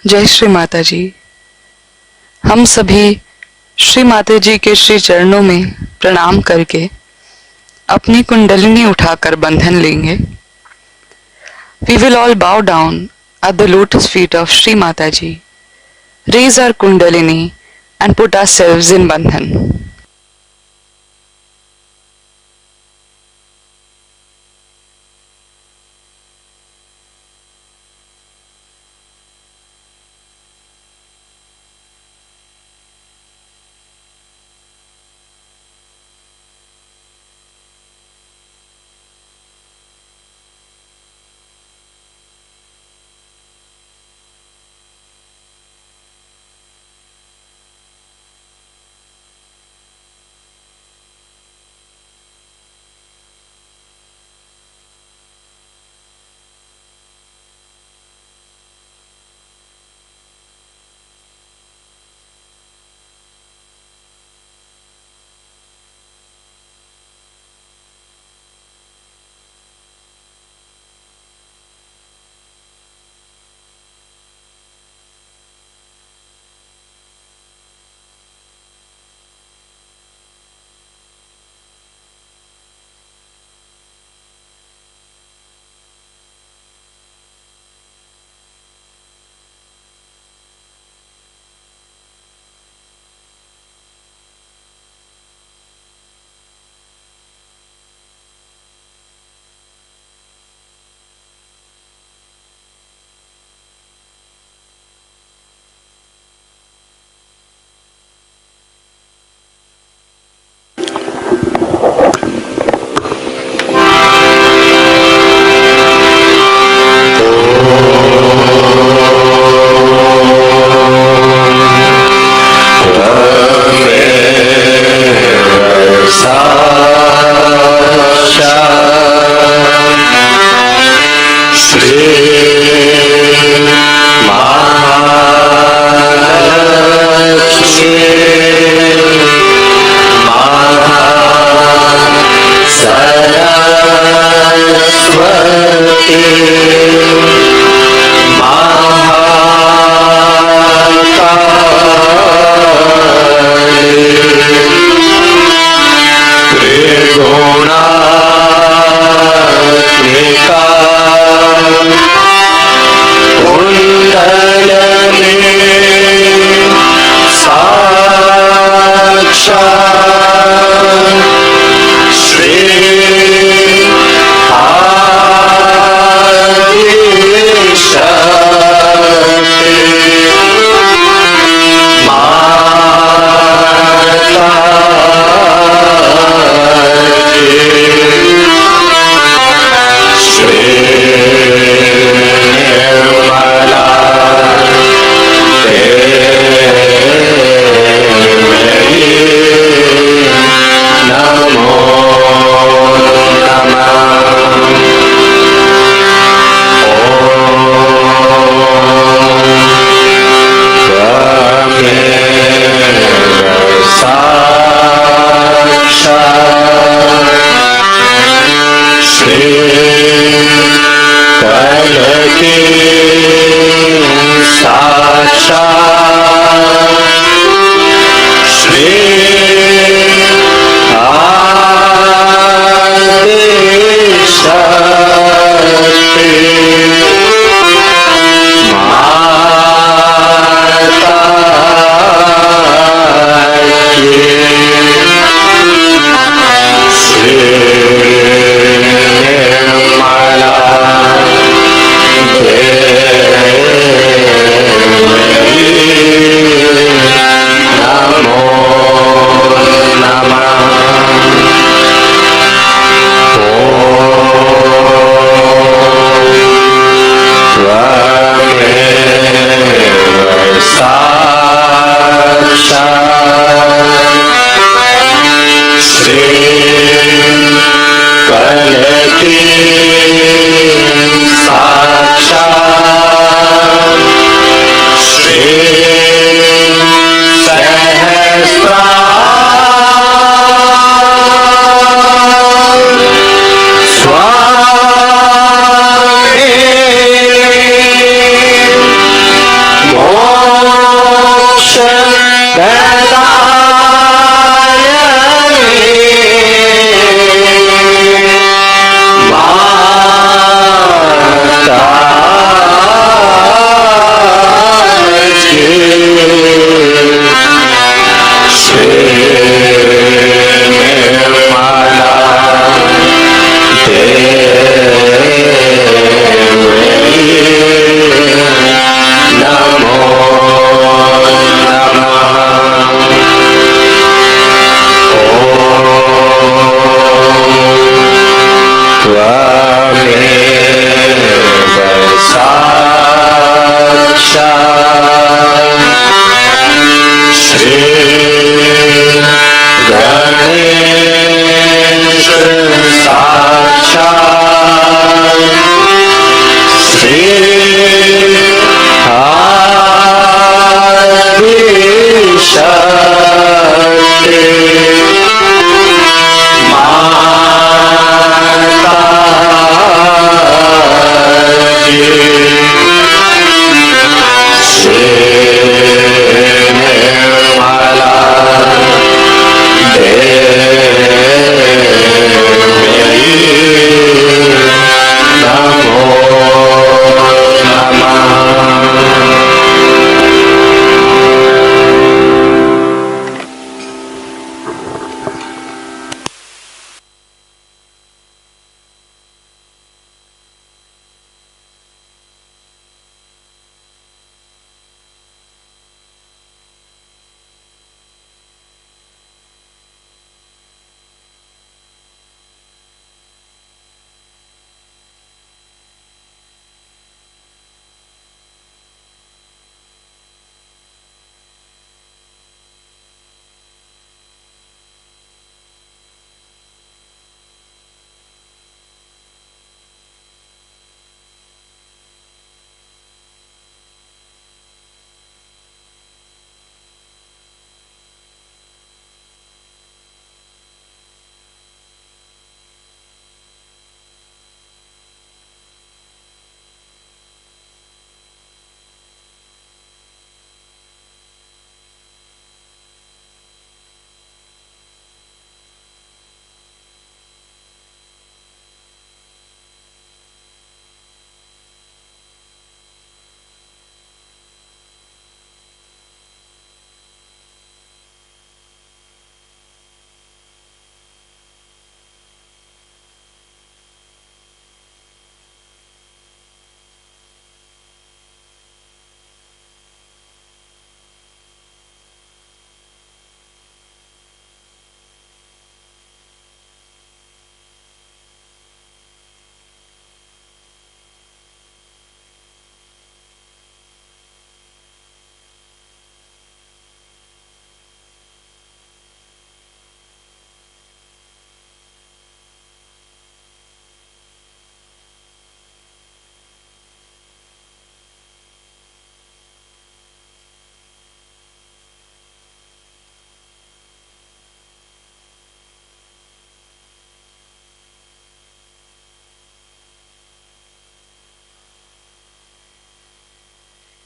जय श्री माता जी। हम सभी श्री माता जी के श्री चरणों में प्रणाम करके अपनी कुंडलिनी उठाकर बंधन लेंगे। We will all bow down at the lotus feet of Shri Mata Ji, raise our kundalini and put ourselves in bandhan.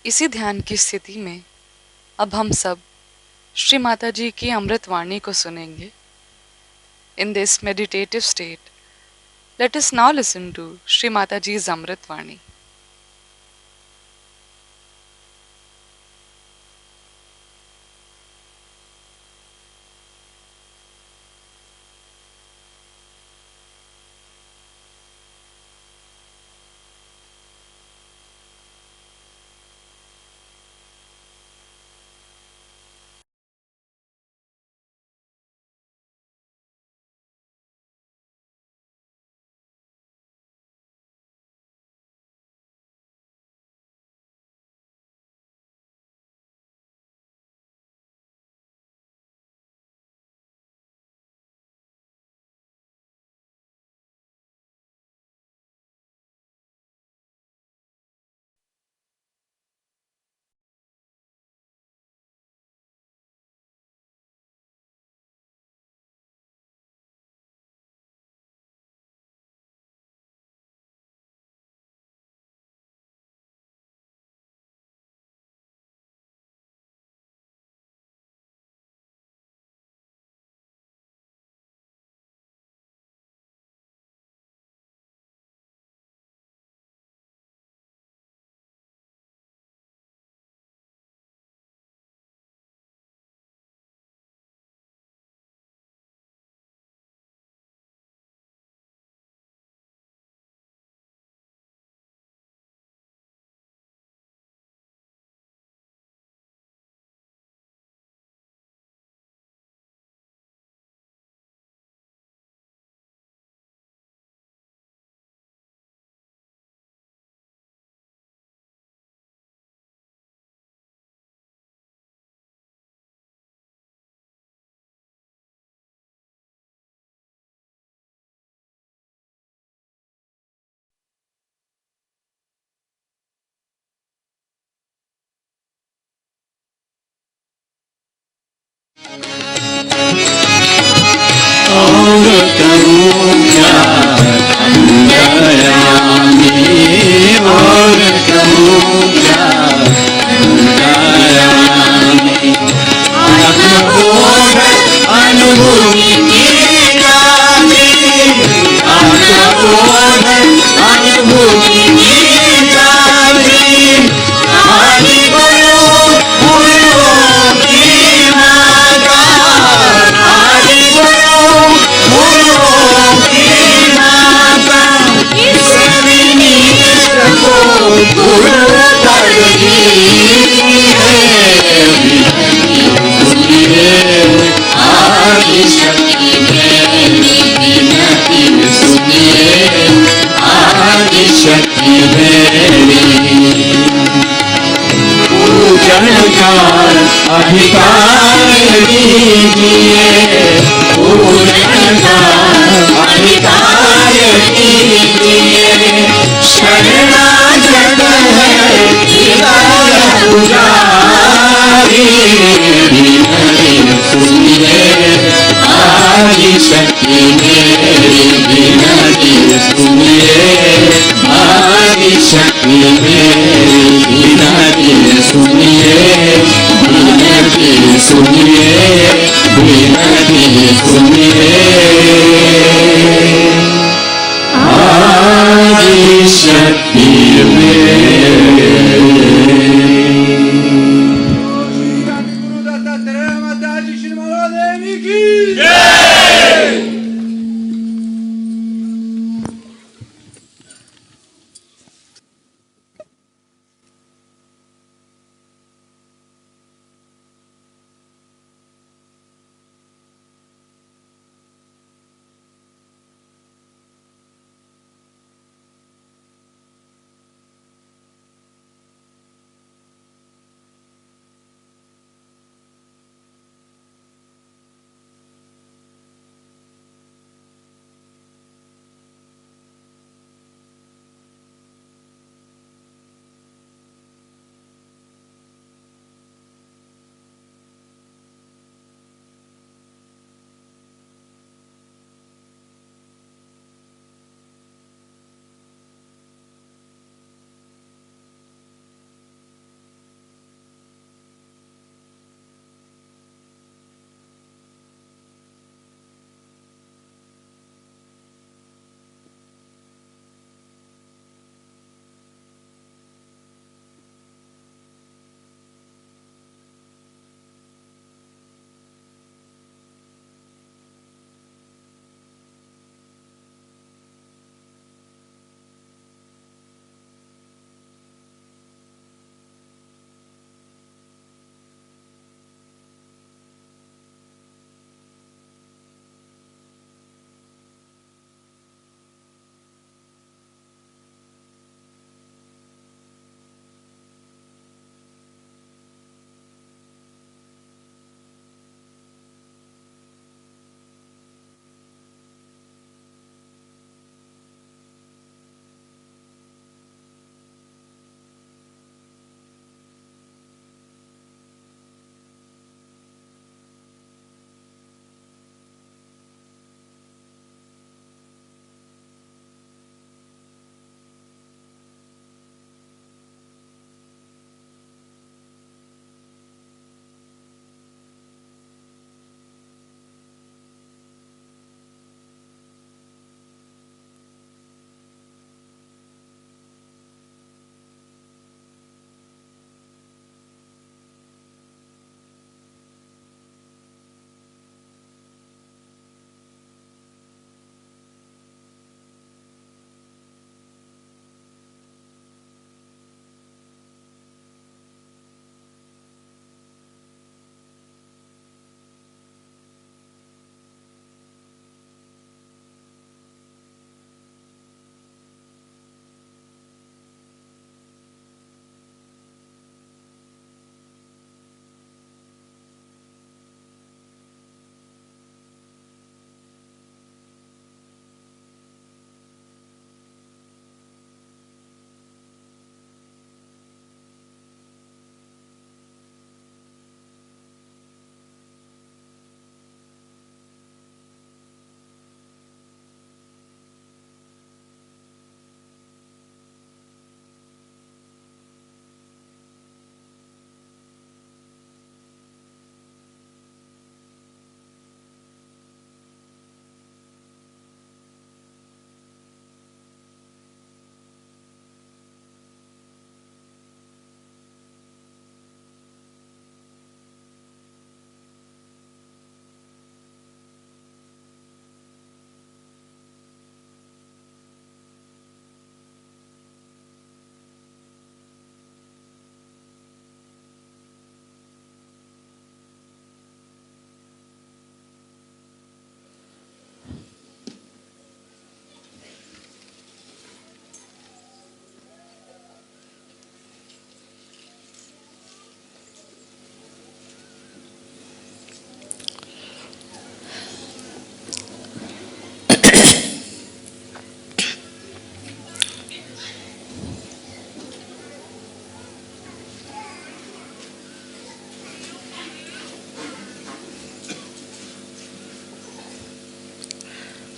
इसी ध्यान की स्थिति में अब हम सब श्री माता जी की अमृत वाणी को सुनेंगे. In this meditative state, let us now listen to Shri Mataji's Amrit Vani. करूं क्या अंतर्यामी, और करूं क्या अंतर्यामी। आत्मबोध अनुभूति की जाती, आत्मबोध अनुभूति की जाती। आदि गुरु गुरुओं की माता, आदि गुरु गुरुओं की माता। इस विनीत को गुरु कर दी है, सुनिए आदि शक्ति मेरी विनती, सुनिए आदि शक्ति मेरी। पूजन का अधिकार दीजिए, पूजन का अधिकार दीजिए। शरणागत है हृदय पुजारी, विनती सुनिए आदि शक्ति मेरी विनती, सुनिए आदि शक्ति मेरी विनती, सुनिए विनती, सुनिए विनती, सुनिए आदि शक्ति मेरी।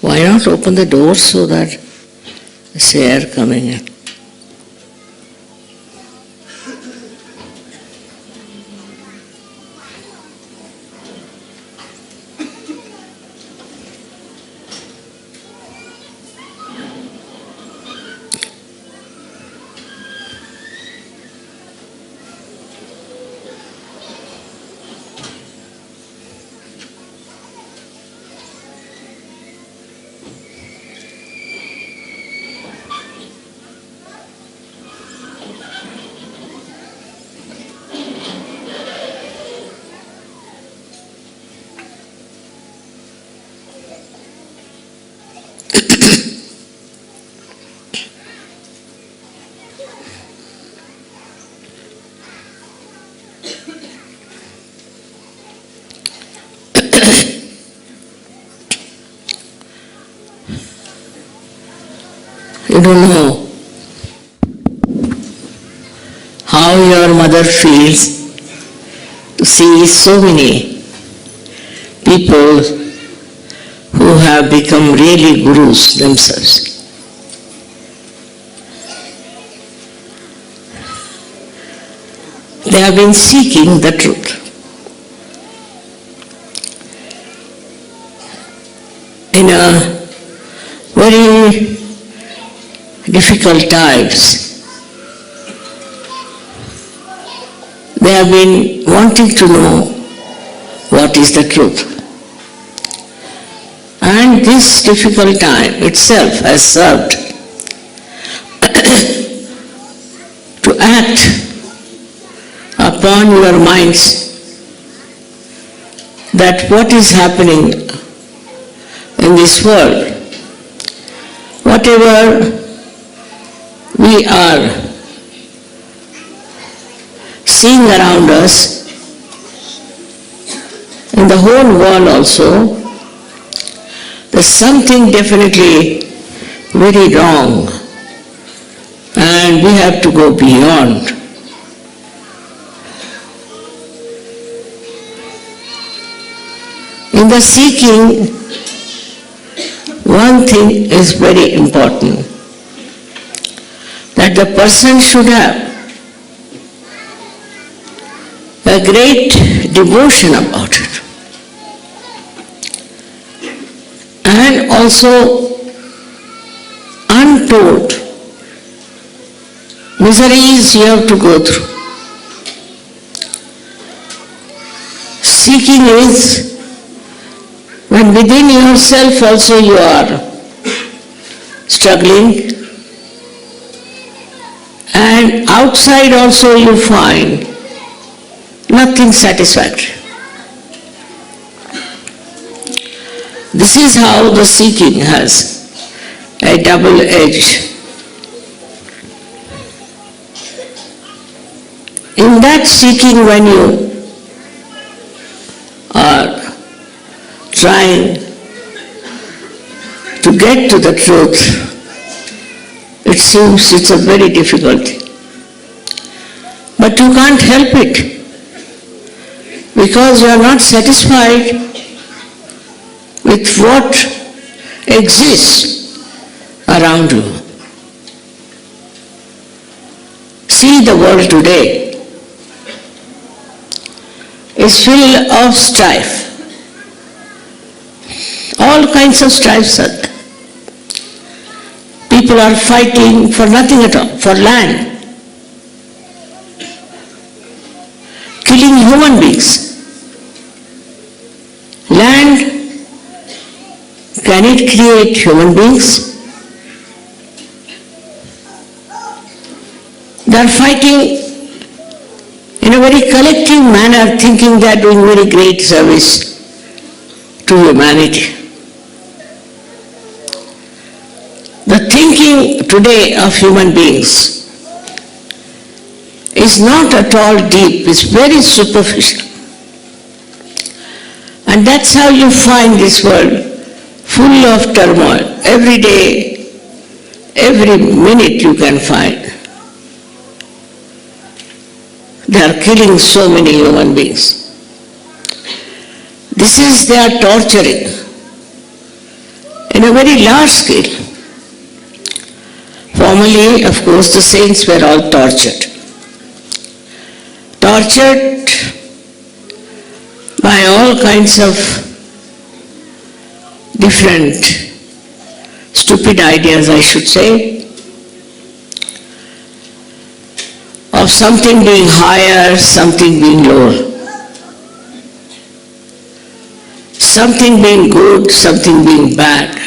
Why not open the door so that there's air coming in? You don't know how your mother feels to see so many people who have become really gurus themselves. They have been seeking the truth. In a very difficult times, they have been wanting to know what is the truth. And this difficult time itself has served to act upon your minds that what is happening in this world, whatever we are seeing around us, in the whole world also, there's something definitely very wrong, and we have to go beyond. In the seeking, one thing is very important, that the person should have a great devotion about it. And also untold miseries you have to go through. Seeking is when within yourself also you are struggling, and outside also you find nothing satisfactory. This is how the seeking has a double edge. In that seeking, when you are trying to get to the truth, it seems it's a very difficulty. But you can't help it, because you are not satisfied with what exists around you. See, the world today is full of strife. All kinds of strifes are there. People are fighting for nothing at all, for land, killing human beings. Land, can it create human beings? They are fighting in a very collective manner, thinking they are doing very great service to humanity. The thinking today of human beings is not at all deep, it's very superficial. And that's how you find this world full of turmoil. Every day, every minute you can find. They are killing so many human beings. This is, they are torturing. In in a very large scale. Formerly, of course, the saints were all tortured. Tortured by all kinds of different stupid ideas, I should say, of something being higher, something being lower, something being good, something being bad.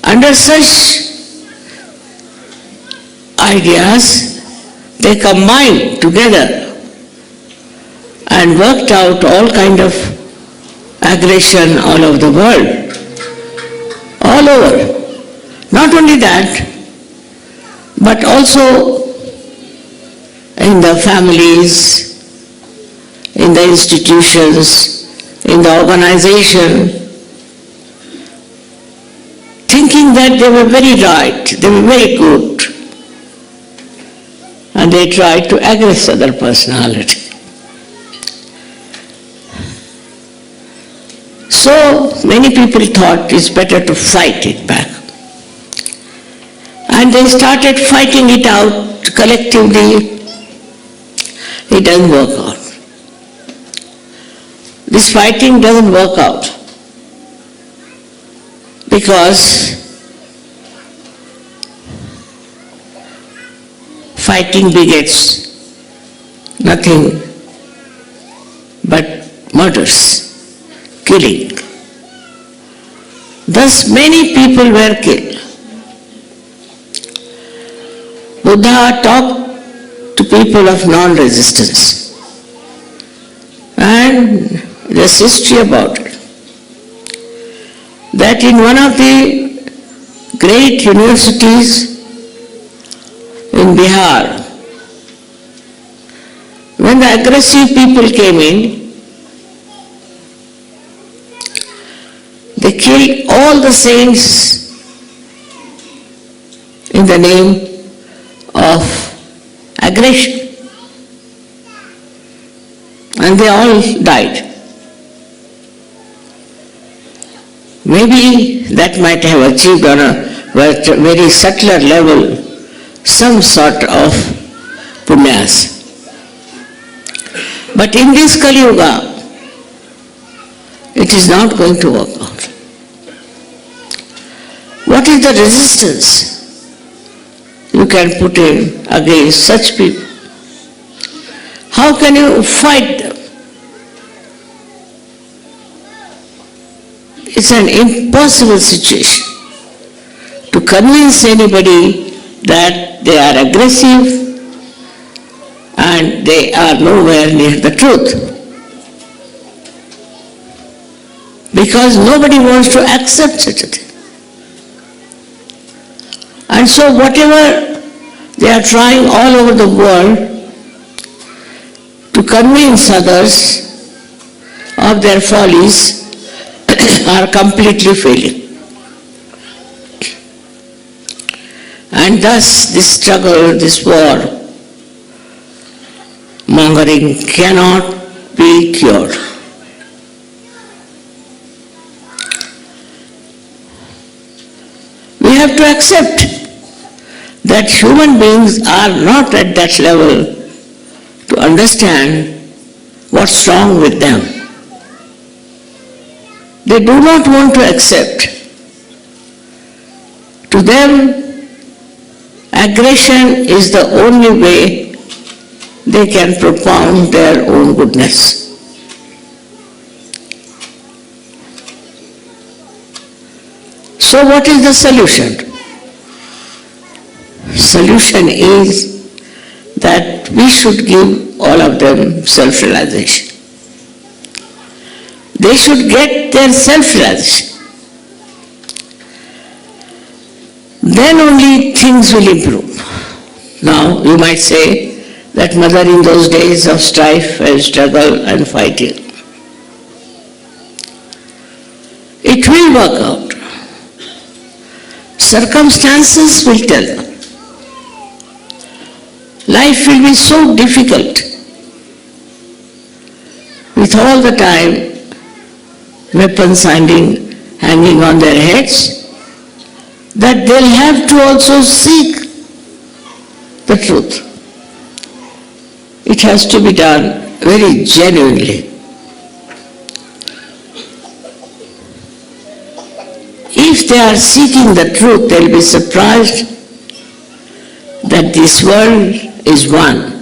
Under such ideas, they combined together and worked out all kind of aggression all over the world, all over. Not only that, but also in the families, in the institutions, in the organization, thinking that they were very right, they were very good, and they tried to aggress other personality. So many people thought it's better to fight it back. And they started fighting it out collectively. It doesn't work out. This fighting doesn't work out because fighting begets nothing but murders, killing. Thus many people were killed. Buddha talked to people of non-resistance, and there's history about it, that in one of the great universities in Bihar, when the aggressive people came in, they killed all the saints in the name of aggression, and they all died. Maybe that might have achieved on a very subtler level some sort of punyas. But in this Kali Yuga, it is not going to work out. What is the resistance you can put in against such people? How can you fight them? It's an impossible situation to convince anybody that they are aggressive and they are nowhere near the truth. Because nobody wants to accept such a thing. And so whatever they are trying all over the world to convince others of their follies are completely failing. And thus this struggle, this war, mongering cannot be cured. We have to accept that human beings are not at that level to understand what's wrong with them. They do not want to accept. To them, aggression is the only way they can propound their own goodness. So what is the solution? Solution is that we should give all of them self-realization. They should get their self-realization. Then only things will improve. Now you might say that mother, in those days of strife and struggle and fighting, it will work out. Circumstances will tell them. Life will be so difficult with all the time weapons finding hanging on their heads, that they'll have to also seek the truth. It has to be done very genuinely. If they are seeking the truth, they'll be surprised that this world is one.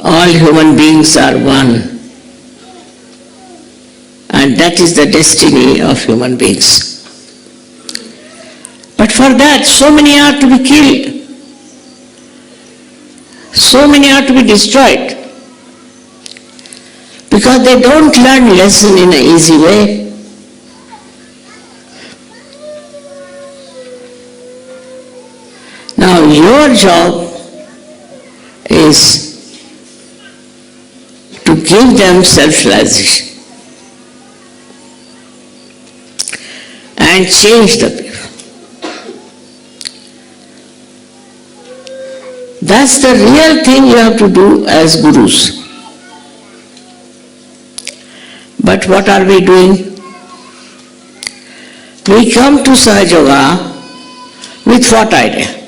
All human beings are one. And that is the destiny of human beings. But for that, so many are to be killed. So many are to be destroyed. Because they don't learn lesson in an easy way. Now your job is to give them self-realization and change the people. That's the real thing you have to do as gurus. But what are we doing? We come to Sahaja Yoga with what idea?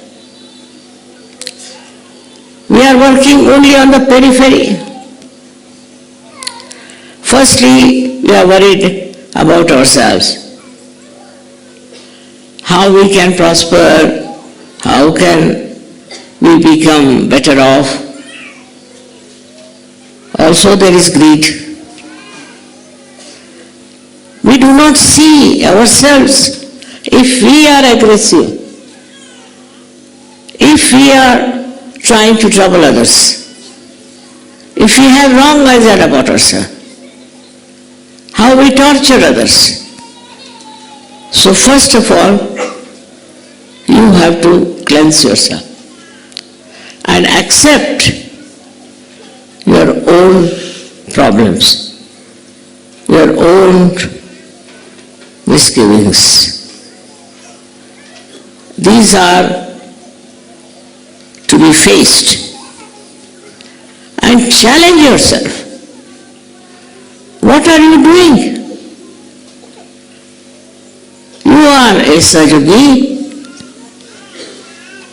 We are working only on the periphery. Firstly, we are worried about ourselves. How we can prosper, how can we become better off. Also there is greed. We do not see ourselves. If we are aggressive, if we are trying to trouble others, if we have wrong idea about ourselves, how we torture others. So first of all, you have to cleanse yourself and accept your own problems, your own misgivings. These are to be faced and challenge yourself. What are you doing? You are a Sahaja.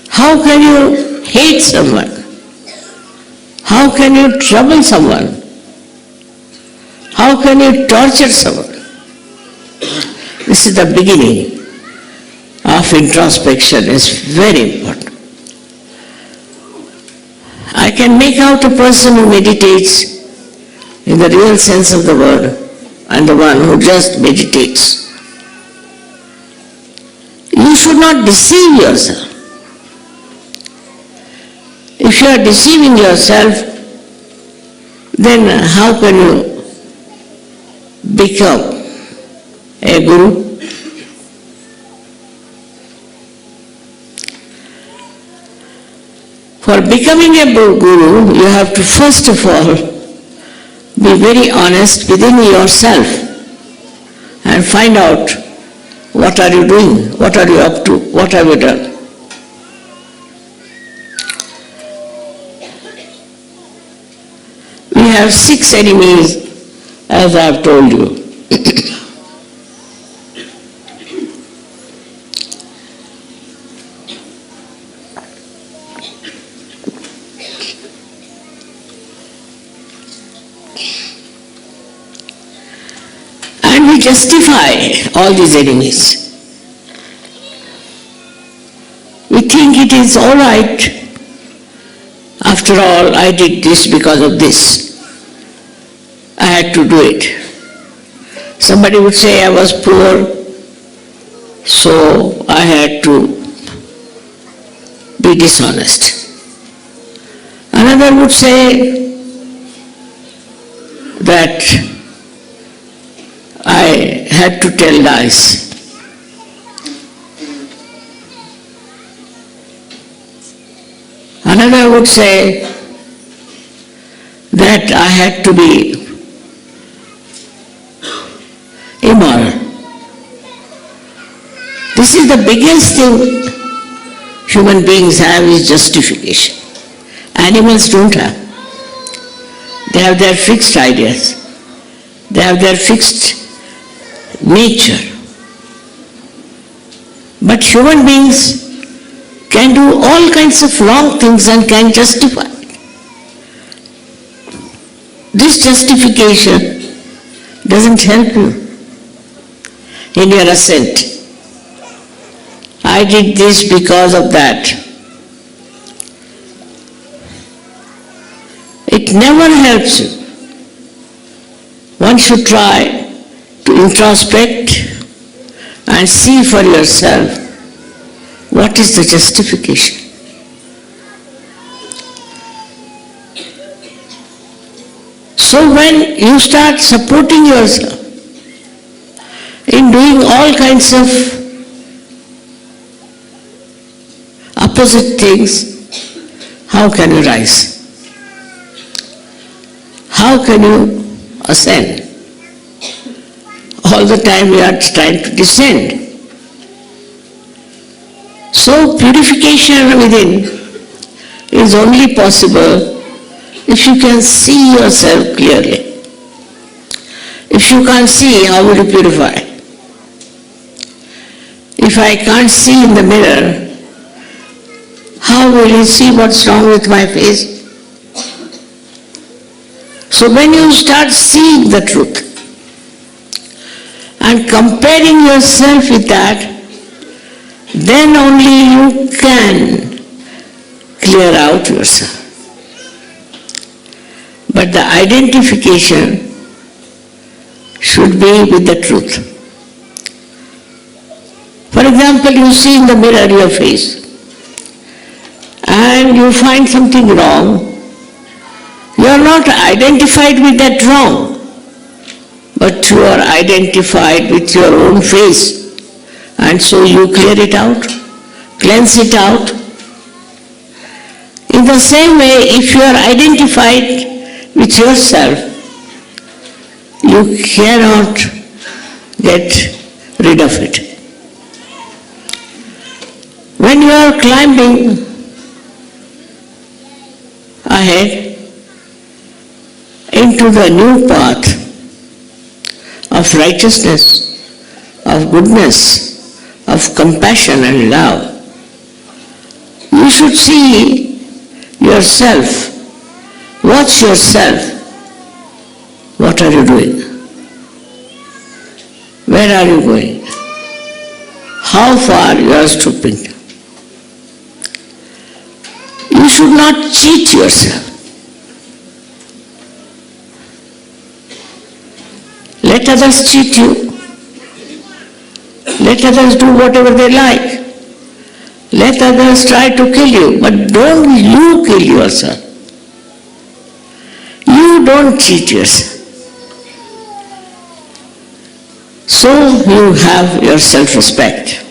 How can you hate someone? How can you trouble someone? How can you torture someone? This is the beginning of introspection. It's very important. I can make out a person who meditates in the real sense of the word and the one who just meditates. You should not deceive yourself. If you are deceiving yourself, then how can you become a guru? For becoming a guru, you have to first of all be very honest within yourself and find out what are you doing, what are you up to, what have you done. We have 6 enemies, as I have told you. And we justify all these enemies. We think it is all right. After all, I did this because of this. I had to do it. Somebody would say I was poor, so I had to be dishonest. Another would say that I had to tell lies. Another would say that I had to be immoral. This is the biggest thing human beings have, is justification. Animals don't have. They have their fixed ideas. They have their fixed nature. But human beings can do all kinds of wrong things and can justify. This justification doesn't help you in your ascent. I did this because of that. It never helps you. One should try to introspect and see for yourself what is the justification. So when you start supporting yourself in doing all kinds of opposite things, how can you rise? How can you ascend? All the time you are trying to descend. So purification within is only possible if you can see yourself clearly. If you can't see, how will you purify? If I can't see in the mirror, how will you see what's wrong with my face? So when you start seeing the truth and comparing yourself with that, then only you can clear out yourself. But the identification should be with the truth. For example, you see in the mirror your face and you find something wrong. You are not identified with that wrong, but you are identified with your own face. And so you clear it out, cleanse it out. In the same way, if you are identified with yourself, you cannot get rid of it. When you are climbing ahead into the new path of righteousness, of goodness, of compassion and love, you should see yourself. Watch yourself. What are you doing? Where are you going? How far you are stooping? You should not cheat yourself. Let others cheat you. Let others do whatever they like. Let others try to kill you, but don't you kill yourself. You don't cheat yourself. So you have your self-respect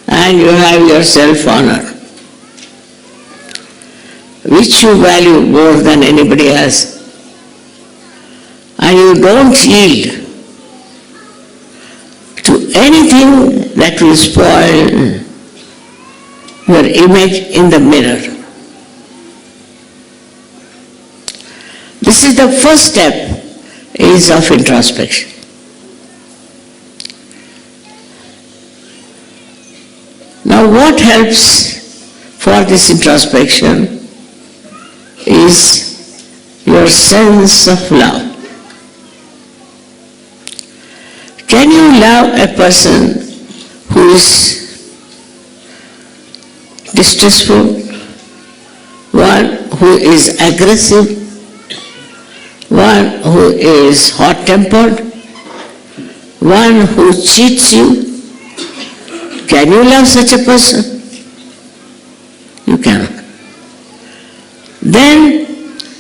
and you have your self-honor, which you value more than anybody else. And you don't yield to anything that will spoil your image in the mirror. This is the first step is of introspection. Now what helps for this introspection is your sense of love. Can you love a person who is distressful, one who is aggressive, one who is hot-tempered, one who cheats you? Can you love such a person? You cannot. Then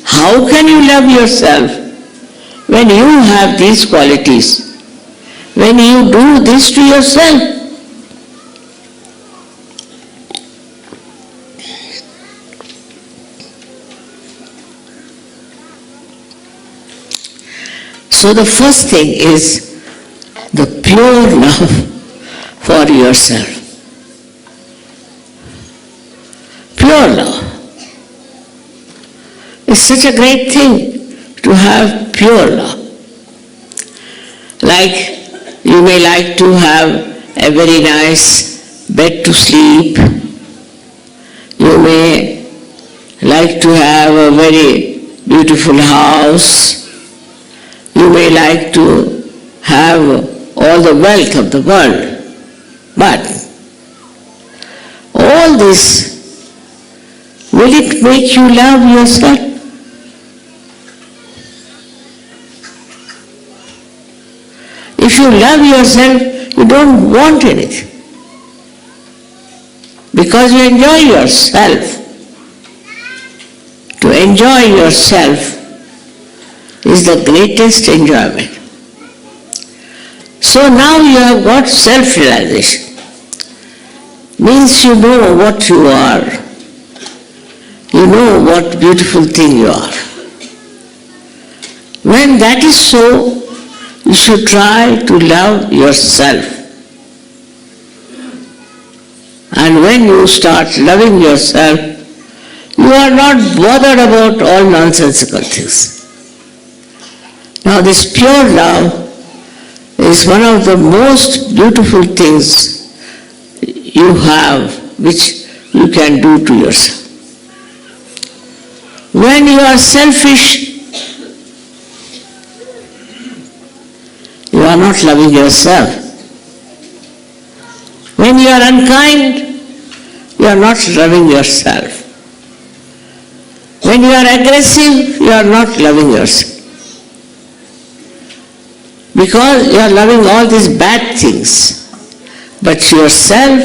how can you love yourself when you have these qualities? When you do this to yourself? So the first thing is the pure love for yourself. Pure love. It's such a great thing to have pure love. Like You may like to have a very nice bed to sleep. You may like to have a very beautiful house. You may like to have all the wealth of the world. But all this, will it make you love yourself? If you love yourself, you don't want anything. Because you enjoy yourself. To enjoy yourself is the greatest enjoyment. So now you have got self-realization. Means you know what you are. You know what beautiful thing you are. When that is so, you should try to love yourself. And when you start loving yourself, you are not bothered about all nonsensical things. Now this pure love is one of the most beautiful things you have, which you can do to yourself. When you are selfish, you are not loving yourself. When you are unkind, you are not loving yourself. When you are aggressive, you are not loving yourself. Because you are loving all these bad things. But yourself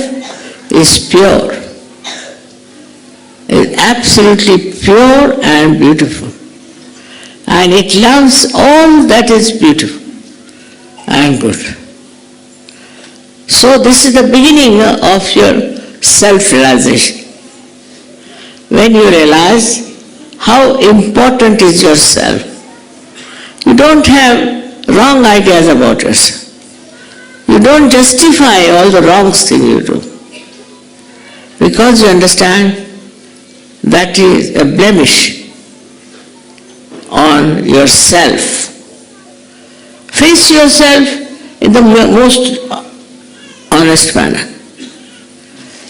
is pure. It is absolutely pure and beautiful. And it loves all that is beautiful and good. So this is the beginning of your self-realization. When you realize how important is yourself, you don't have wrong ideas about yourself. You don't justify all the wrong things you do. Because you understand that is a blemish on yourself. Face yourself in the most honest manner.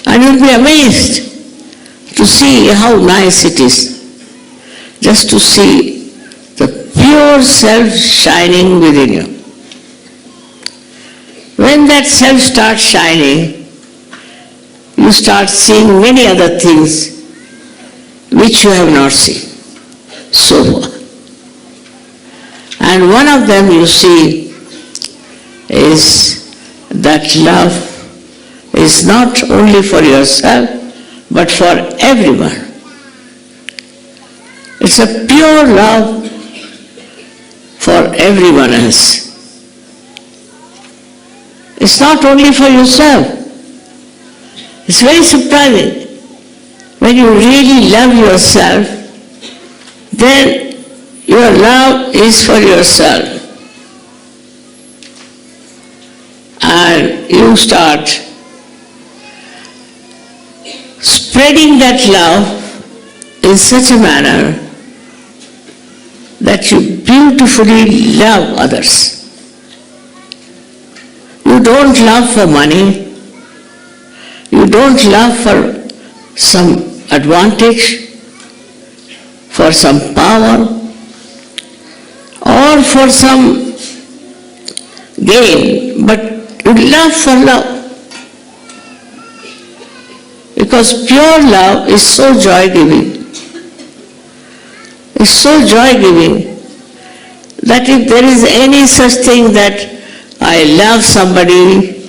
And you'll be amazed to see how nice it is. Just to see the pure self shining within you. When that self starts shining, you start seeing many other things which you have not seen so far. And one of them you see is that love is not only for yourself but for everyone. It's a pure love for everyone else. It's not only for yourself. It's very surprising. When you really love yourself, then your love is for yourself. And you start spreading that love in such a manner that you beautifully love others. You don't love for money. You don't love for some advantage, for some power, or for some gain, but you love for love. Because pure love is so joy-giving. It's so joy-giving that if there is any such thing that I love somebody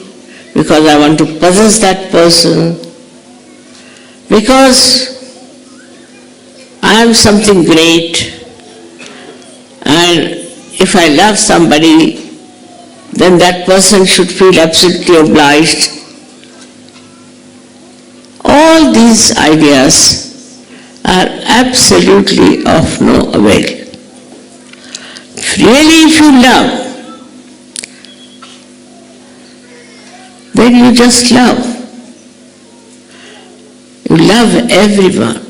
because I want to possess that person, because I am something great, and if I love somebody, then that person should feel absolutely obliged. All these ideas are absolutely of no avail. Really, if you love, then you just love. You love everyone.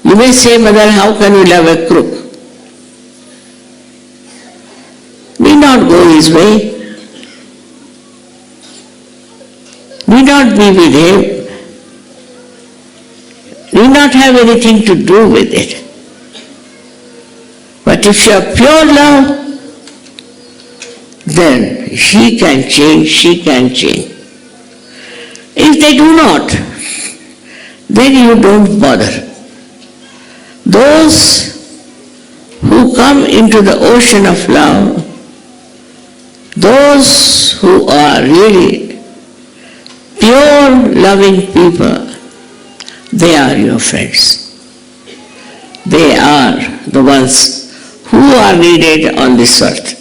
You may say, Mother, how can you love a crook? Need not go his way. Need not be with him. Need not have anything to do with it. But if you are pure love, then he can change, she can change. If they do not, then you don't bother. Those who come into the ocean of love, those who are really pure loving people, they are your friends. They are the ones who are needed on this earth.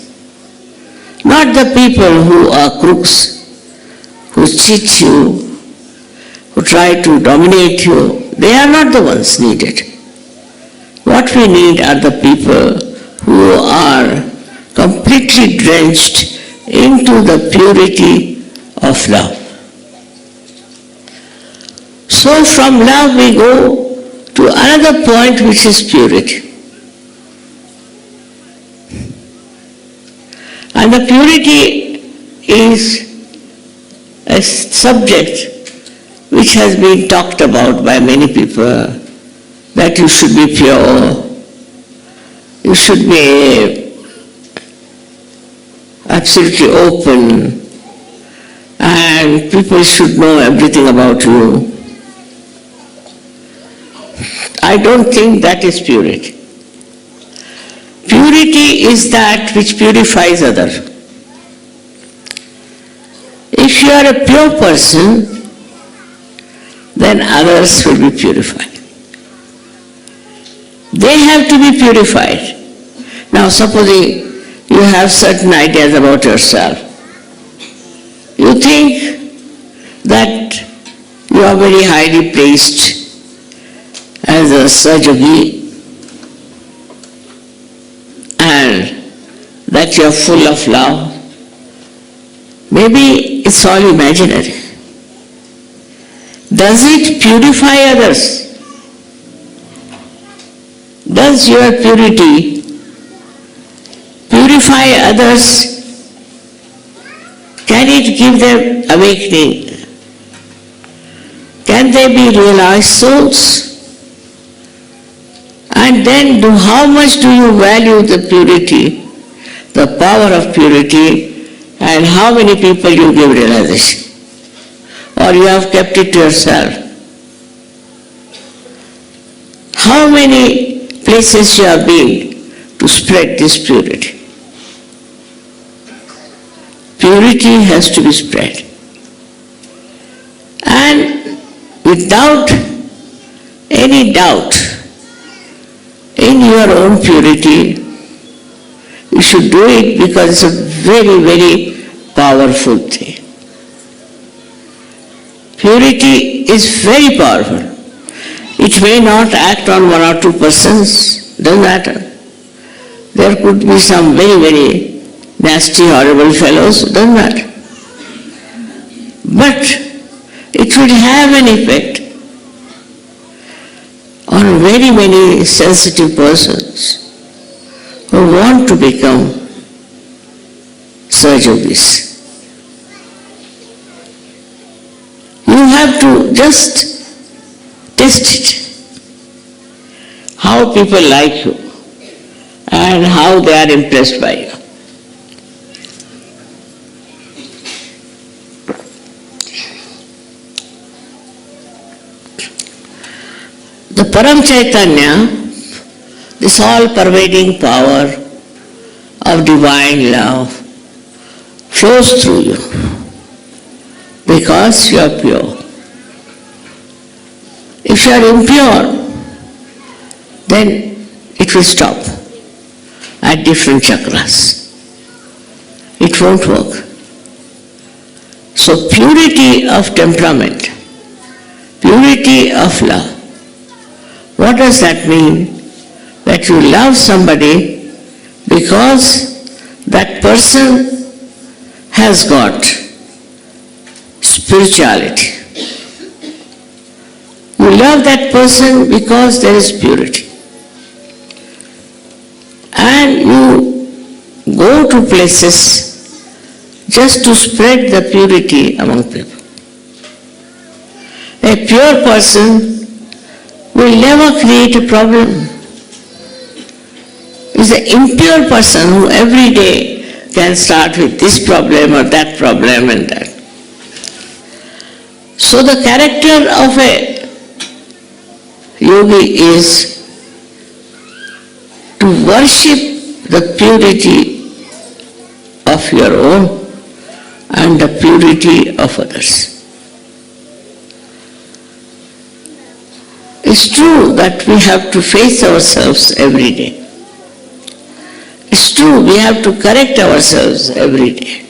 Not the people who are crooks, who cheat you, who try to dominate you. They are not the ones needed. What we need are the people who are completely drenched into the purity of love. So from love we go to another point, which is purity. And the purity is a subject which has been talked about by many people, that you should be pure, you should be absolutely open, and people should know everything about you. I don't think that is purity. Purity is that which purifies others. If you are a pure person, then others will be purified. They have to be purified. Now supposing you have certain ideas about yourself. You think that you are very highly placed as a Sahajogi, and that you are full of love. Maybe it's all imaginary. Does it purify others? Does your purity purify others? Can it give them awakening? Can they be realized souls? And then how much do you value the purity, the power of purity, and how many people you give realization? Or you have kept it to yourself? How many places you have been to spread this purity? Purity has to be spread. And without any doubt in your own purity, you should do it because it's a very, very powerful thing. Purity is very powerful. It may not act on one or two persons, doesn't matter. There could be some very, very nasty, horrible fellows, doesn't matter. But it will have an effect on very many sensitive persons who want to become Sahajogis. You have to just test it, how people like you and how they are impressed by you. The Param Chaitanya, this all-pervading power of divine love, flows through you because you are pure. If you are impure, then it will stop at different chakras. It won't work. So purity of temperament, purity of love. What does that mean? That you love somebody because that person has got spirituality. You love that person because there is purity. And you go to places just to spread the purity among people. A pure person will never create a problem. It's an impure person who every day can start with this problem or that problem and that. So the character of a yogi is to worship the purity of your own and the purity of others. It's true that we have to face ourselves every day. It's true we have to correct ourselves every day.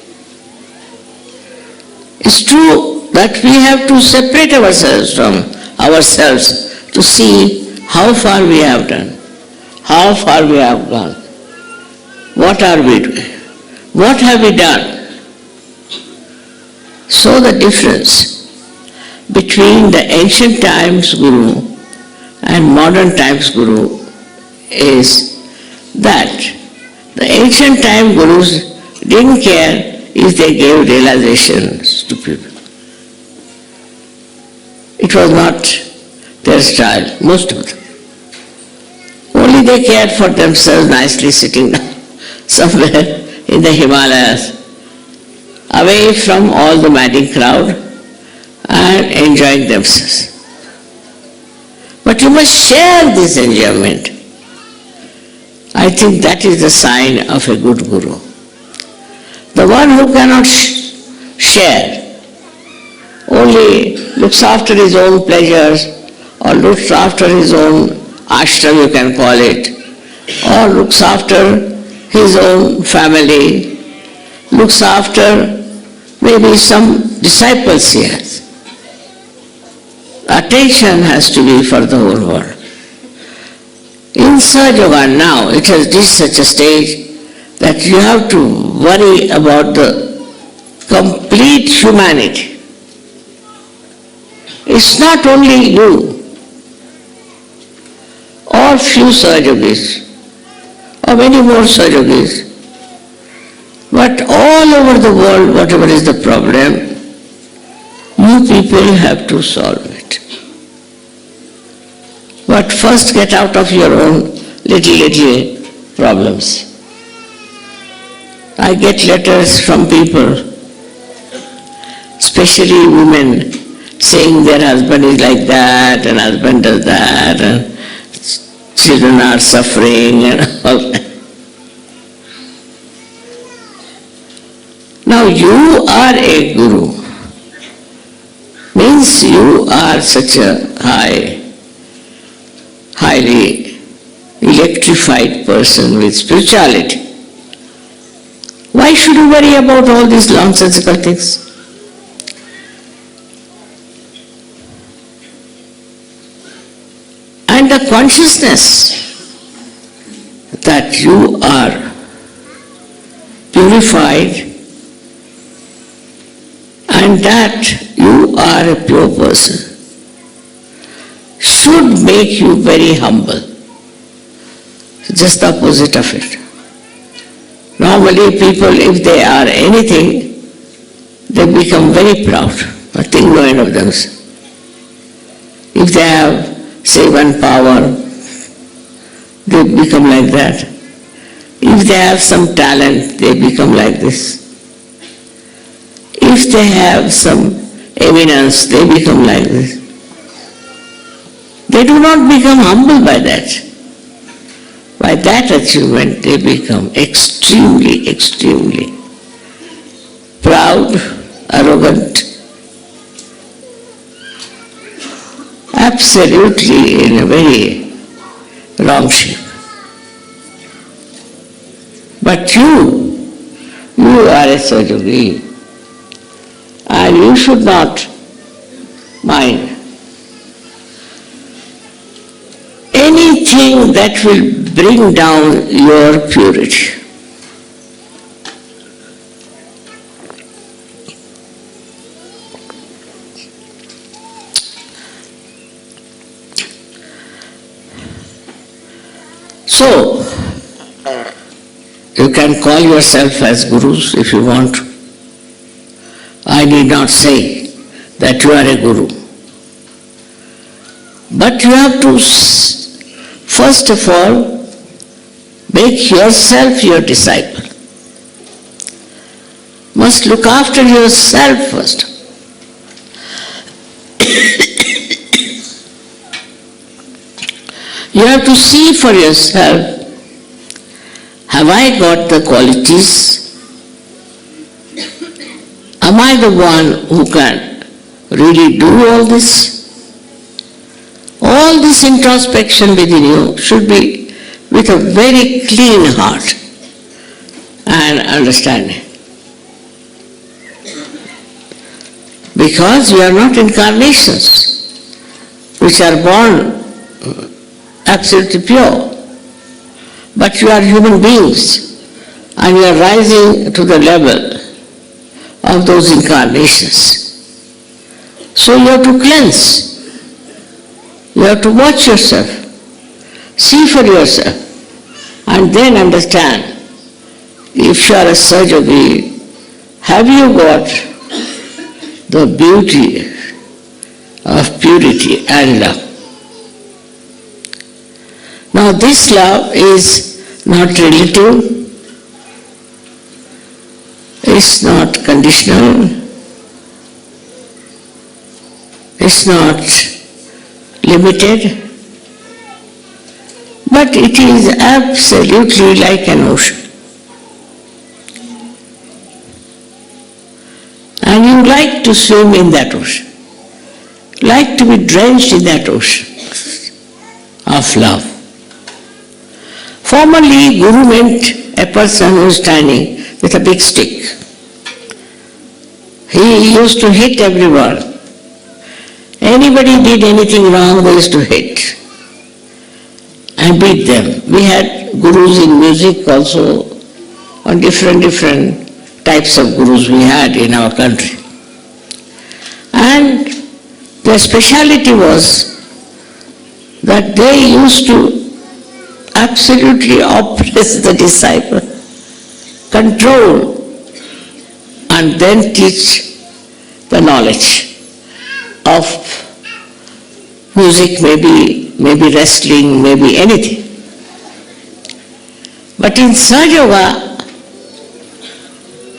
It's true that we have to separate ourselves from ourselves to see how far we have done, how far we have gone, what are we doing, what have we done. So the difference between the ancient times Guru and modern times Guru is that the ancient time Gurus didn't care if they gave realizations to people. It was not their style, most of them. Only they cared for themselves nicely sitting down somewhere in the Himalayas, away from all the madding crowd and enjoying themselves. But you must share this enjoyment. I think that is the sign of a good Guru. The one who cannot share, only looks after his own pleasures or looks after his own ashram, you can call it, or looks after his own family, looks after maybe some disciples he has. Attention has to be for the whole world. In Sahaja Yoga now, it has reached such a stage that you have to worry about the complete humanity. It's not only you or few Sahaja Yogis or many more Sahaja Yogis, but all over the world, whatever is the problem, you people have to solve it. But first get out of your own little problems. I get letters from people, especially women, saying their husband is like that and husband does that and children are suffering and all that. Now you are a guru, means you are such a highly electrified person with spirituality. Why should you worry about all these nonsensical things? And the consciousness that you are purified and that you are a pure person should make you very humble. Just the opposite of it. Normally people, if they are anything, they become very proud, nothing knowing of themselves. If they have, say, one power, they become like that. If they have some talent, they become like this. If they have some eminence, they become like this. They do not become humble by that. By that achievement, they become extremely proud, arrogant, absolutely in a very wrong shape. But you are a Sahaja Yogi, and you should not mind anything that will bring down your purity. So, you can call yourself as gurus if you want. I need not say that you are a guru. But you have to, first of all, make yourself your disciple. Must look after yourself first. You have to see for yourself, have I got the qualities? Am I the one who can really do all this? All this introspection within you should be with a very clean heart and understanding. Because you are not incarnations which are born absolutely pure, but you are human beings and you are rising to the level of those incarnations. So you have to cleanse. You have to watch yourself, see for yourself, and then understand if you are a Sahaja, have you got the beauty of purity and love? Now this love is not relative, it's not conditional, it's not limited, but it is absolutely like an ocean. And you like to swim in that ocean, like to be drenched in that ocean of love. Formerly, Guru meant a person who is standing with a big stick. He used to hit everyone. Anybody did anything wrong, they used to hit and beat them. We had gurus in music also, on different types of gurus we had in our country. And their speciality was that they used to absolutely oppress the disciple, control, and then teach the knowledge of music, maybe wrestling, maybe anything. But in Sahaja Yoga,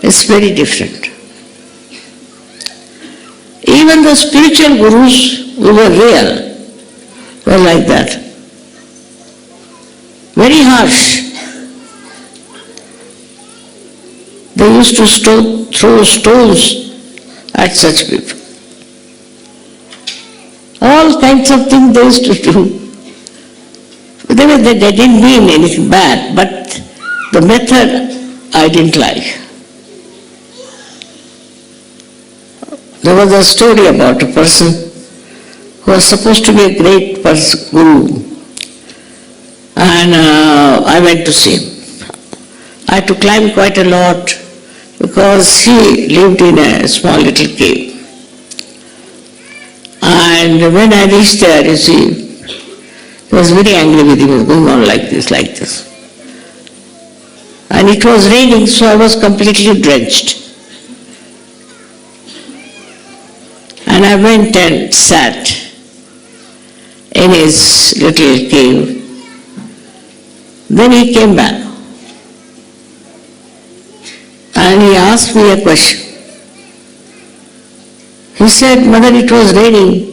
it's very different. Even the spiritual gurus who were real were like that. Very harsh. They used to throw stones at such people. All kinds of things they used to do. They didn't mean anything bad, but the method I didn't like. There was a story about a person who was supposed to be a great guru, and I went to see him. I had to climb quite a lot because he lived in a small little cave. And when I reached there, you see, he was very angry with him. He was going on like this. And it was raining, so I was completely drenched. And I went and sat in his little cave. Then he came back. And he asked me a question. He said, "Mother, it was raining.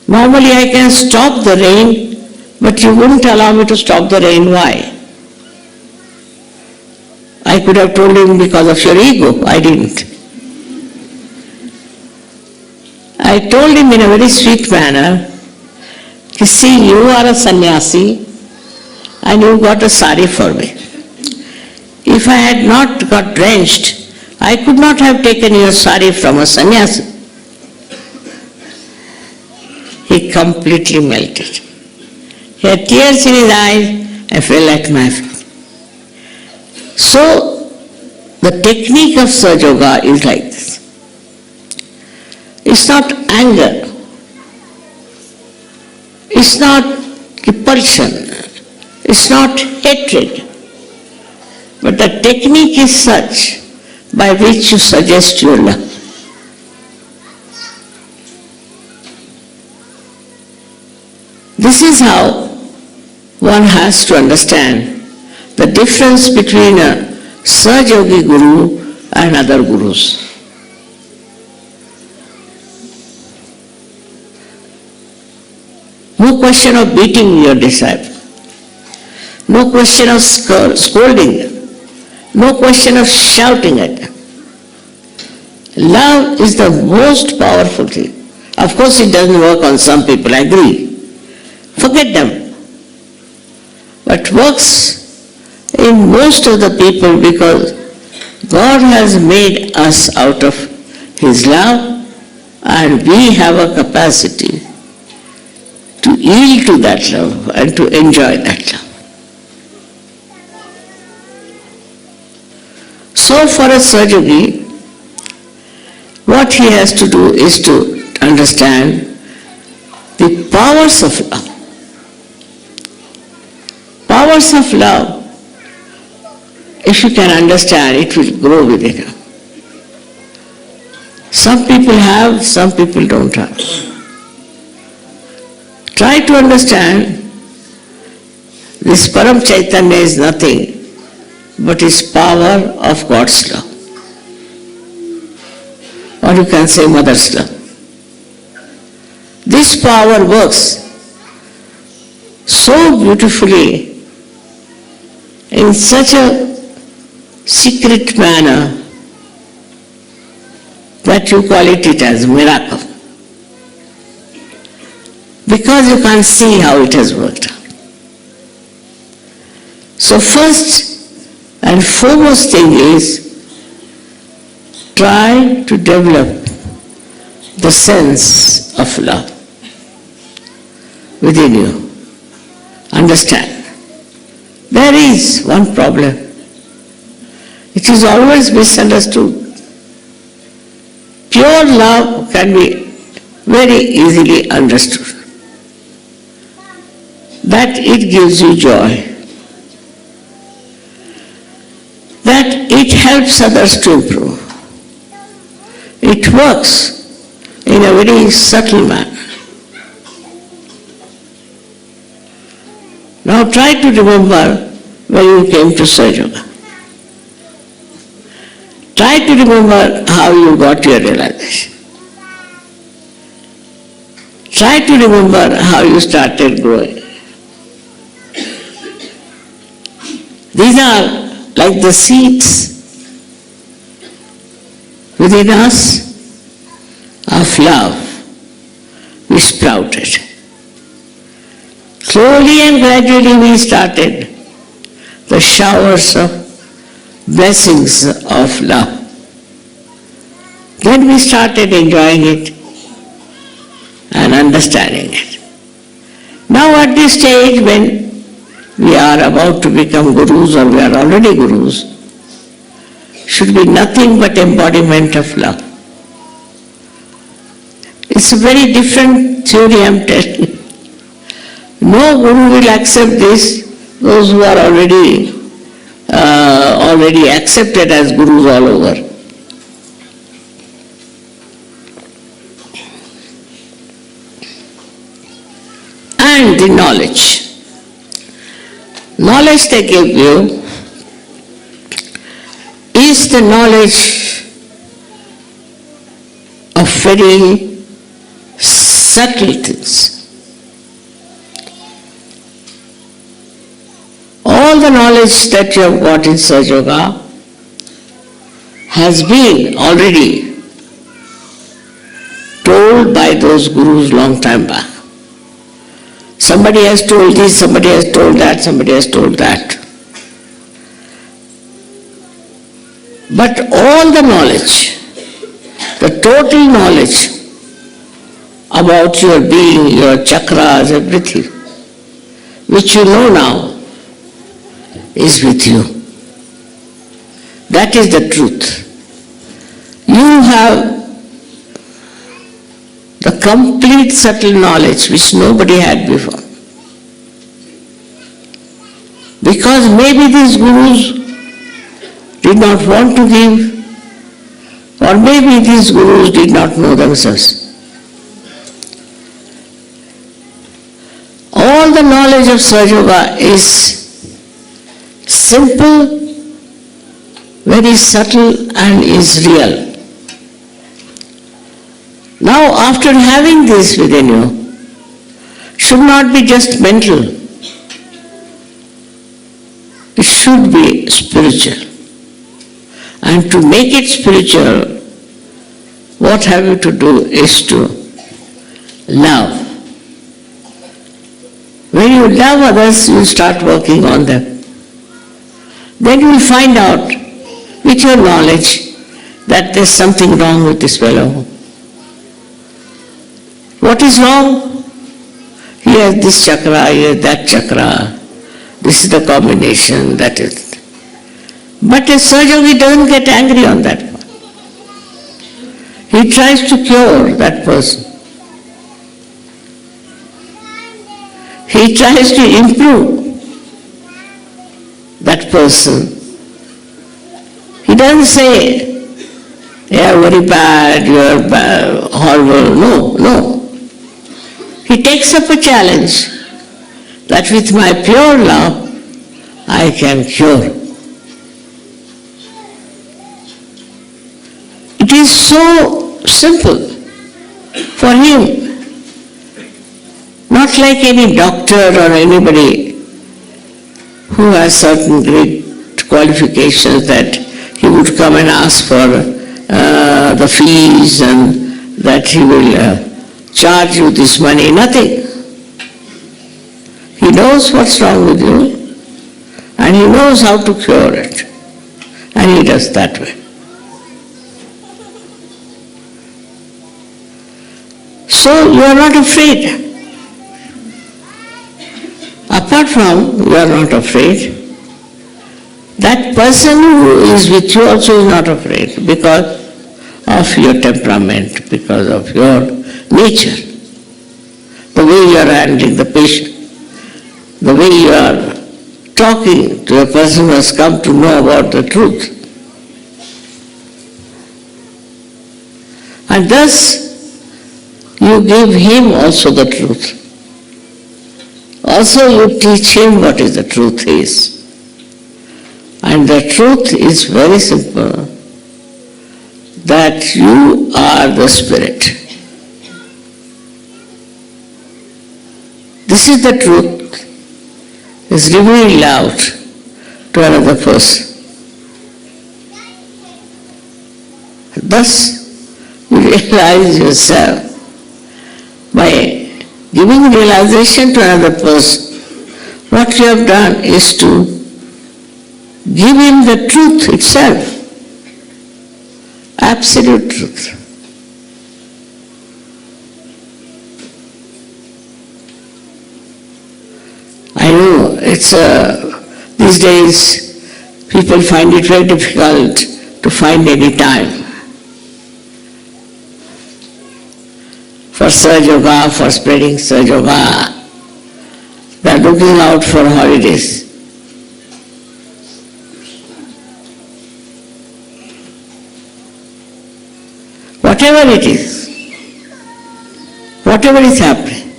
Normally I can stop the rain, but you wouldn't allow me to stop the rain. Why?" I could have told him, because of your ego. I didn't. I told him in a very sweet manner, you see, you are a sannyasi and you got a sari for me. If I had not got drenched, I could not have taken your sari from a sannyasi. He completely melted. He had tears in his eyes. I felt like my friend. So, the technique of Sahaja Yoga is like this. It's not anger. It's not repulsion. It's not hatred. But the technique is such by which you suggest your love. is how one has to understand the difference between a Sahaja-yogi guru and other gurus. No question of beating your disciple. No question of scolding them. No question of shouting at them. Love is the most powerful thing. Of course it doesn't work on some people, I agree. Forget them. But works in most of the people because God has made us out of His love and we have a capacity to yield to that love and to enjoy that love. So for a Sahaja-yogi, what he has to do is to understand the powers of love. Powers of love, if you can understand, it will grow within you. Some people have, some people don't have. Try to understand this Param Chaitanya is nothing but is power of God's love. Or you can say Mother's love. This power works so beautifully in such a secret manner that you call it as miracle. Because you can't see how it has worked out. So first and foremost thing is try to develop the sense of love within you. Understand. There is one problem. It is always misunderstood. Pure love can be very easily understood. That it gives you joy. That it helps others to improve. It works in a very subtle manner. Now try to remember when you came to Sahaja. Try to remember how you got your realization. Try to remember how you started growing. These are like the seeds within us of love we sprouted. Slowly and gradually we started the showers of blessings of love. Then we started enjoying it and understanding it. Now at this stage when we are about to become gurus or we are already gurus, should be nothing but embodiment of love. It's a very different theory I am telling you. No guru will accept this, those who are already accepted as gurus all over. And the knowledge. Knowledge they give you is the knowledge of very subtle things. All the knowledge that you have got in Sahaja Yoga has been already told by those gurus long time back. Somebody has told this, somebody has told that, somebody has told that. But all the knowledge, the total knowledge about your being, your chakras, everything, which you know now, is with you. That is the truth. You have the complete subtle knowledge which nobody had before. Because maybe these gurus did not want to give, or maybe these gurus did not know themselves. All knowledge of Sahaja Yoga is simple, very subtle and is real. Now after having this within you, should not be just mental, it should be spiritual. And to make it spiritual, what have you to do is to love. When you love others, you start working on them. Then you will find out with your knowledge that there's something wrong with this fellow. What is wrong? He has this chakra, he has that chakra. This is the combination, that is. But a surgeon, he doesn't get angry on that one. He tries to cure that person. He tries to improve that person. He doesn't say, "You are very bad, you are bad, horrible." No. He takes up a challenge that with my pure love, I can cure. It is so simple for him. Not like any doctor or anybody who has certain great qualifications that he would come and ask for the fees and that he will charge you this money. Nothing. He knows what's wrong with you and he knows how to cure it. And he does that way. So you are not afraid. Apart from you are not afraid, that person who is with you also is not afraid because of your temperament, because of your nature, the way you are handling the patient, the way you are talking to a person who has come to know about the truth. And thus you give him also the truth. Also you teach him what is the truth is. And the truth is very simple, that you are the spirit. This is the truth, is revealed out to another person. Thus you realize yourself by giving realization to another person. What you have done is to give him the truth itself, absolute truth. I know it's these days people find it very difficult to find any time for Sahaja Yoga, for spreading Sahaja Yoga. They are looking out for holidays. Whatever it is, whatever is happening,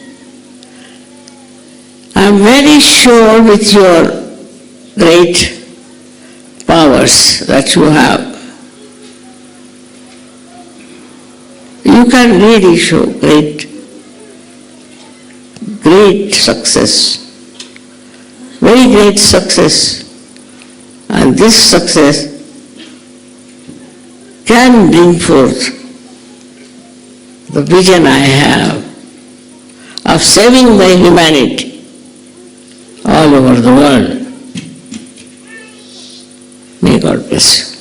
I am very sure with your great powers that you have, you can really show great success, very great success. And this success can bring forth the vision I have of saving the humanity all over the world. May God bless you.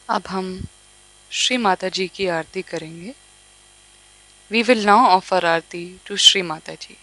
अब हम श्री माता जी की आरती करेंगे। We will now offer aarti to Shri Mata ji.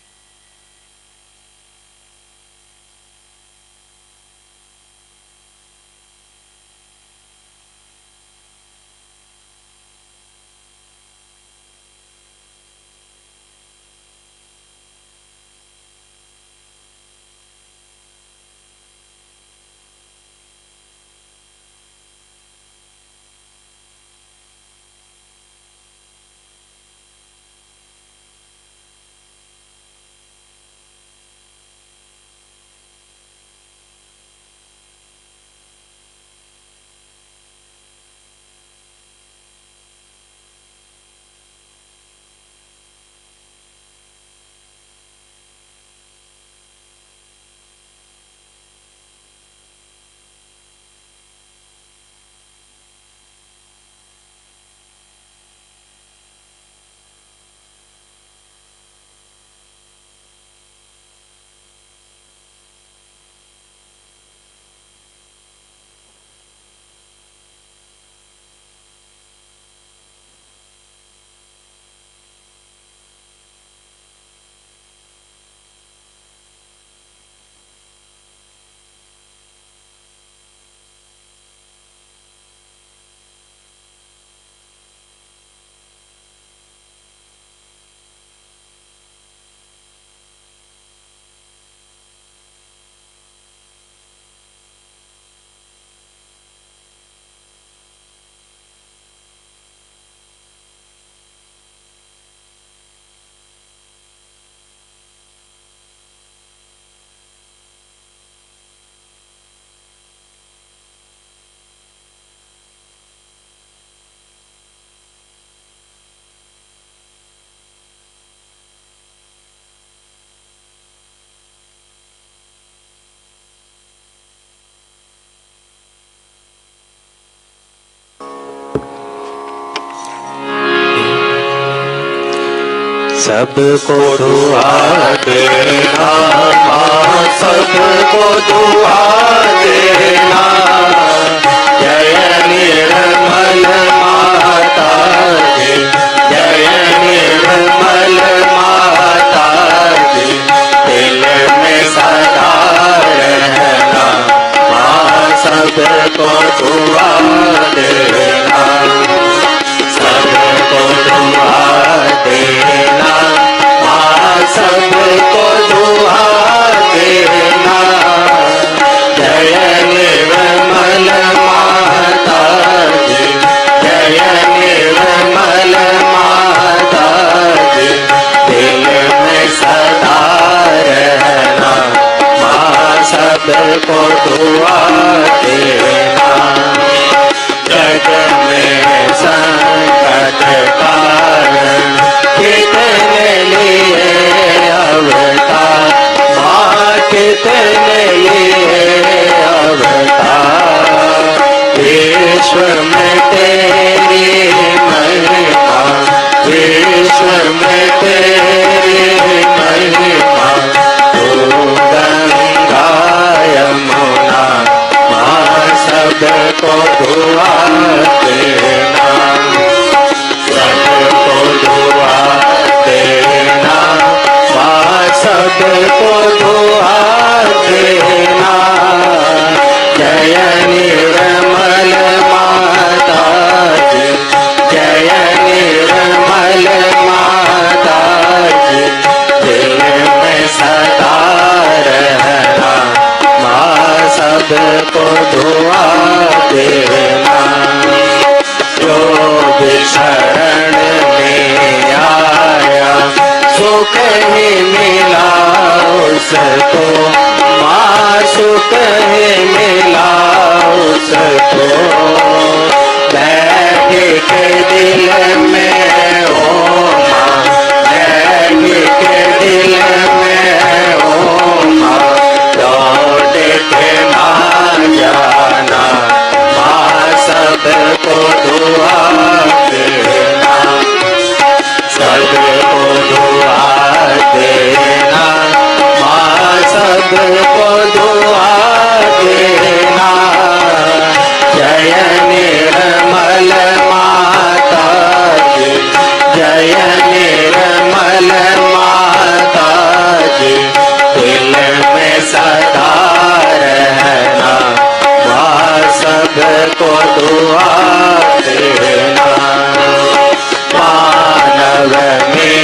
सबको दुआ देना, माँ सबको दुआ देना। जय निर्मल माता जी, जय निर्मल माता जी। दिल में सदा रहना, माँ सबको दुआ देना। सबको दुआ देना, माँ सबको दुआ देना। जय निर्मल माता जी, जय निर्मल माता जी। दिल में सदा रहना, माँ सबको दुआ देना। जग में संकट कारण कितने लिए अवतार, माँ कितने लिए अवतार। विश्व में तेरी महिमा, विश्व में तेरी महिमा। तू गंगा यमुना, माँ सबको दुआ देना। सबको दुआ देना, माँ सबको दुआ देना। जय निर्मल माता जी, जय निर्मल माता जी। दिल में सदा रहना, माँ सबको दुआ देना। जो भी शरण में आया, सुख ही मिला उसको, माँ सुख ही मिला उसको। बैठ के दिल में ओ माँ, बैठ के दिल में ओ माँ। लौट के ना जाना, माँ सबको दुआ देना। सबको दुआ देना, माँ सबको दुआ देना। जय निर्मल निर्मल माता जी, जय निर्मल माता जी, दिल में सदा रहना, माँ सबको दुआ देना। मानव में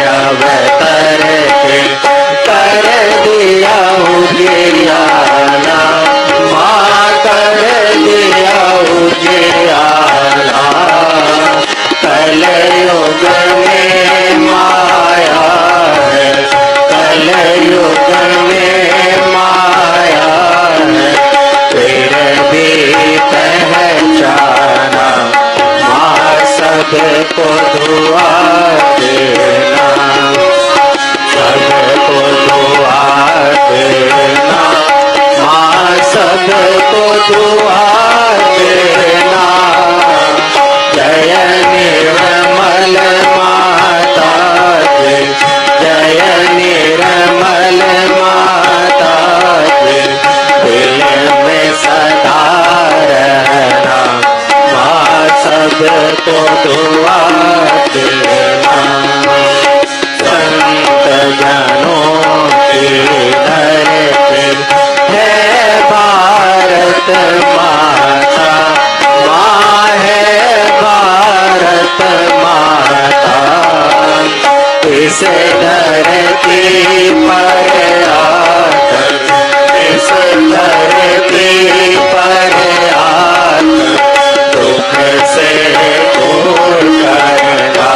अवतर के कर दिया उजियारा, माँ कर दिया उजियारा। कलयुग में माया है, कलयुग में माया है, फिर भी पहचाना, माँ सबको दुआ देना, सबको दुआ देना, माँ सबको दुआ देना। जय निर्मल माता जी, जय निर्मल माता जी, दिल में सदा रहना, माँ सबको दुआ देना। संत जनों की धरती है भारत माता, माँ है भारत माता। इस धरती पर आकर, इस धरती पर आकर, दुख से दूर करना,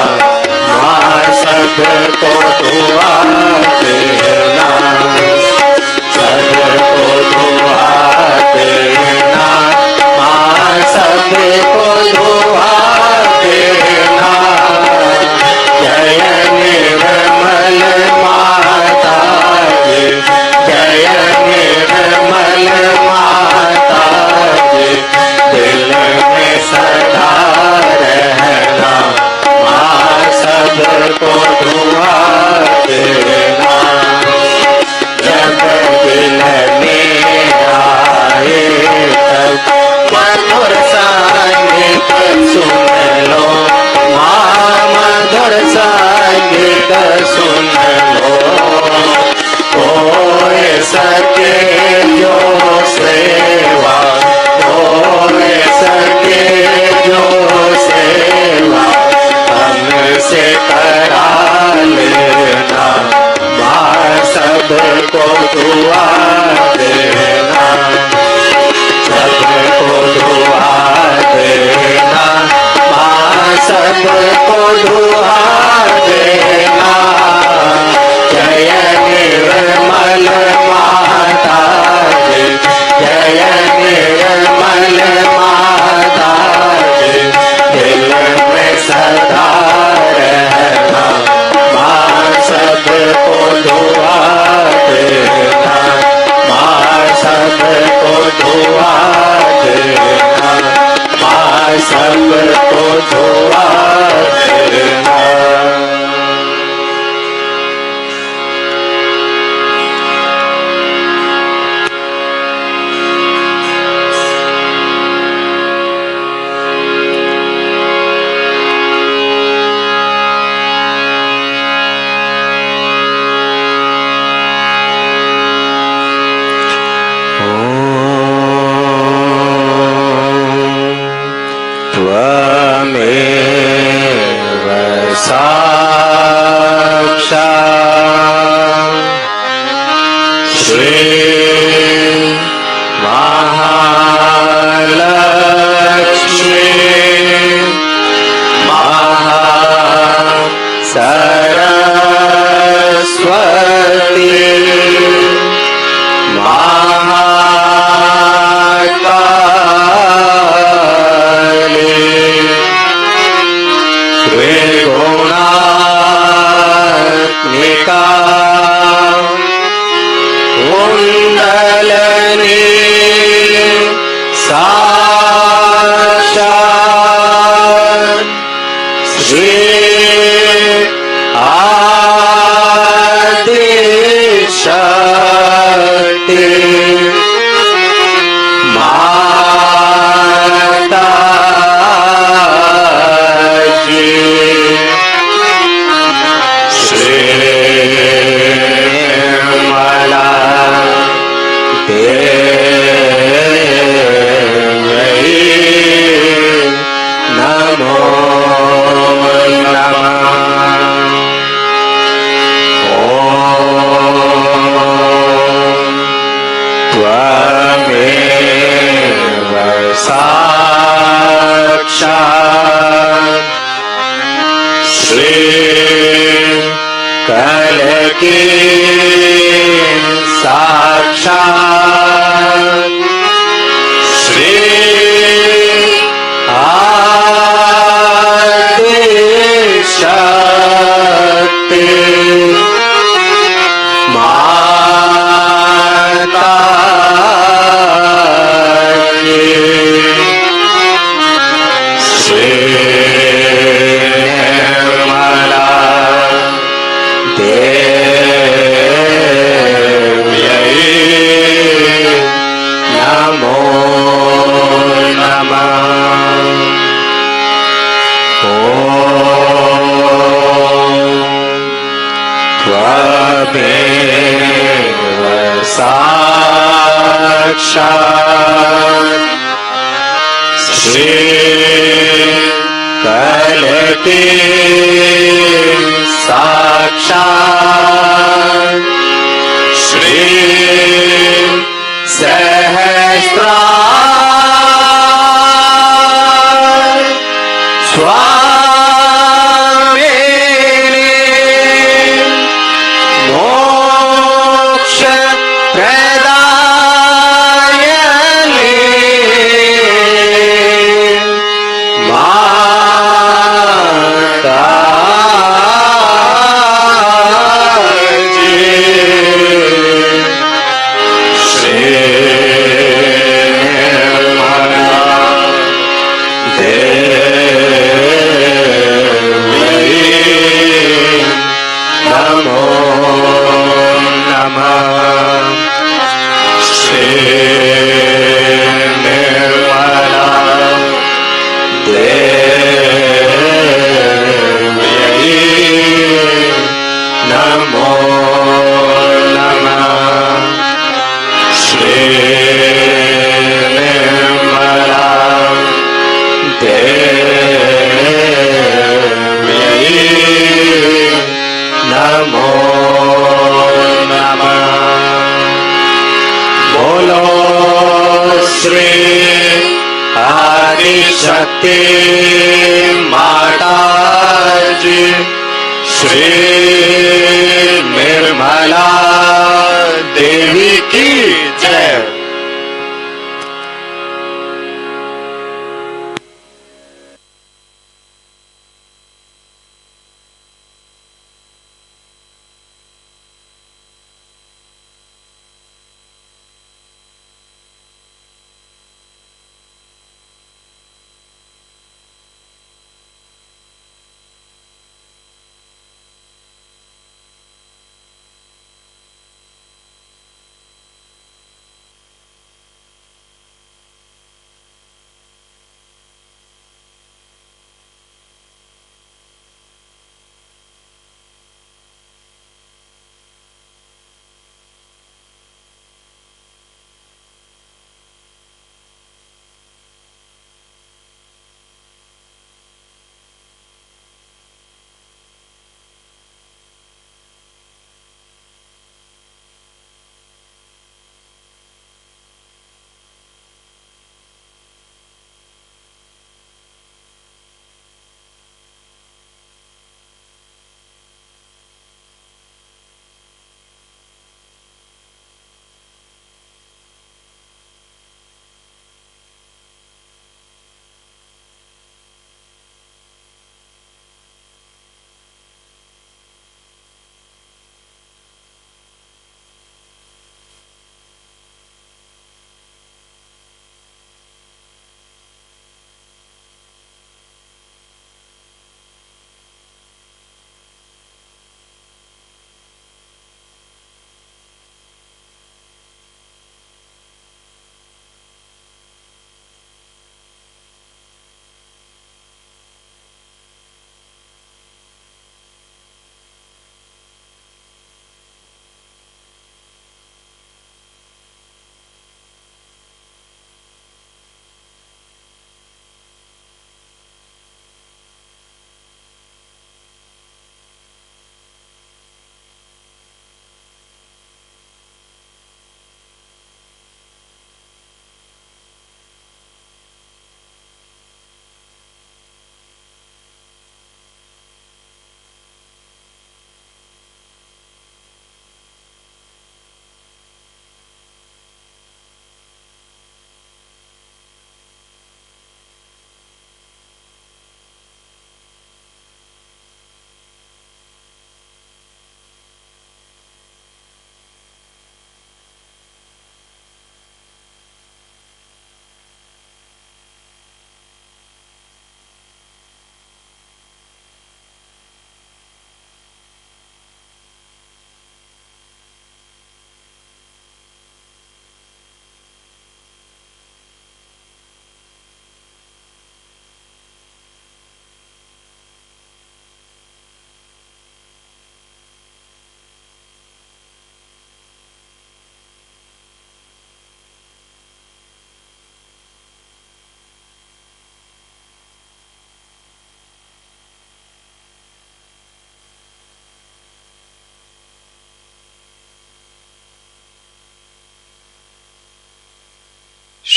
माँ सबको दुआ देना, सबको दुआ देना, माँ सबको दुआ देना। जय निर्मल माता जी, जय निर्मल माता जी, दिल में सदा रहना, माँ सबको दुआ देना। जब दिल में आए तब मधुर संगीत सुन लो, माँ मधुर संगीत सुन लो। होए सके जो सेवा, होए सके जो सेवा, हमसे करा लेना, माँ सबको दुआ देना, सबको दुआ देना, माँ सबको दुआ देना। जय निर्मल माता जी, जय निर्मल माता जी, दिल में सदा रहना, कल की साक्षात श्री आदि शक्ति माता की श्री निर्मला देव्यै नमो नमः। त्वमेव साक्षात् श्री कलकी साक्षात् श्री सहस्रार स्वामिनी मोक्ष प्रदायिनी माता जी श्री निर्मला देव्यै नमो नमः। श्री निर्मला देव्यै नमो नमः। श्री निर्मला देव्यै नमो नमः। बोलो श्री आदि शक्ति माता जी श्री निर्मला देवी की जय।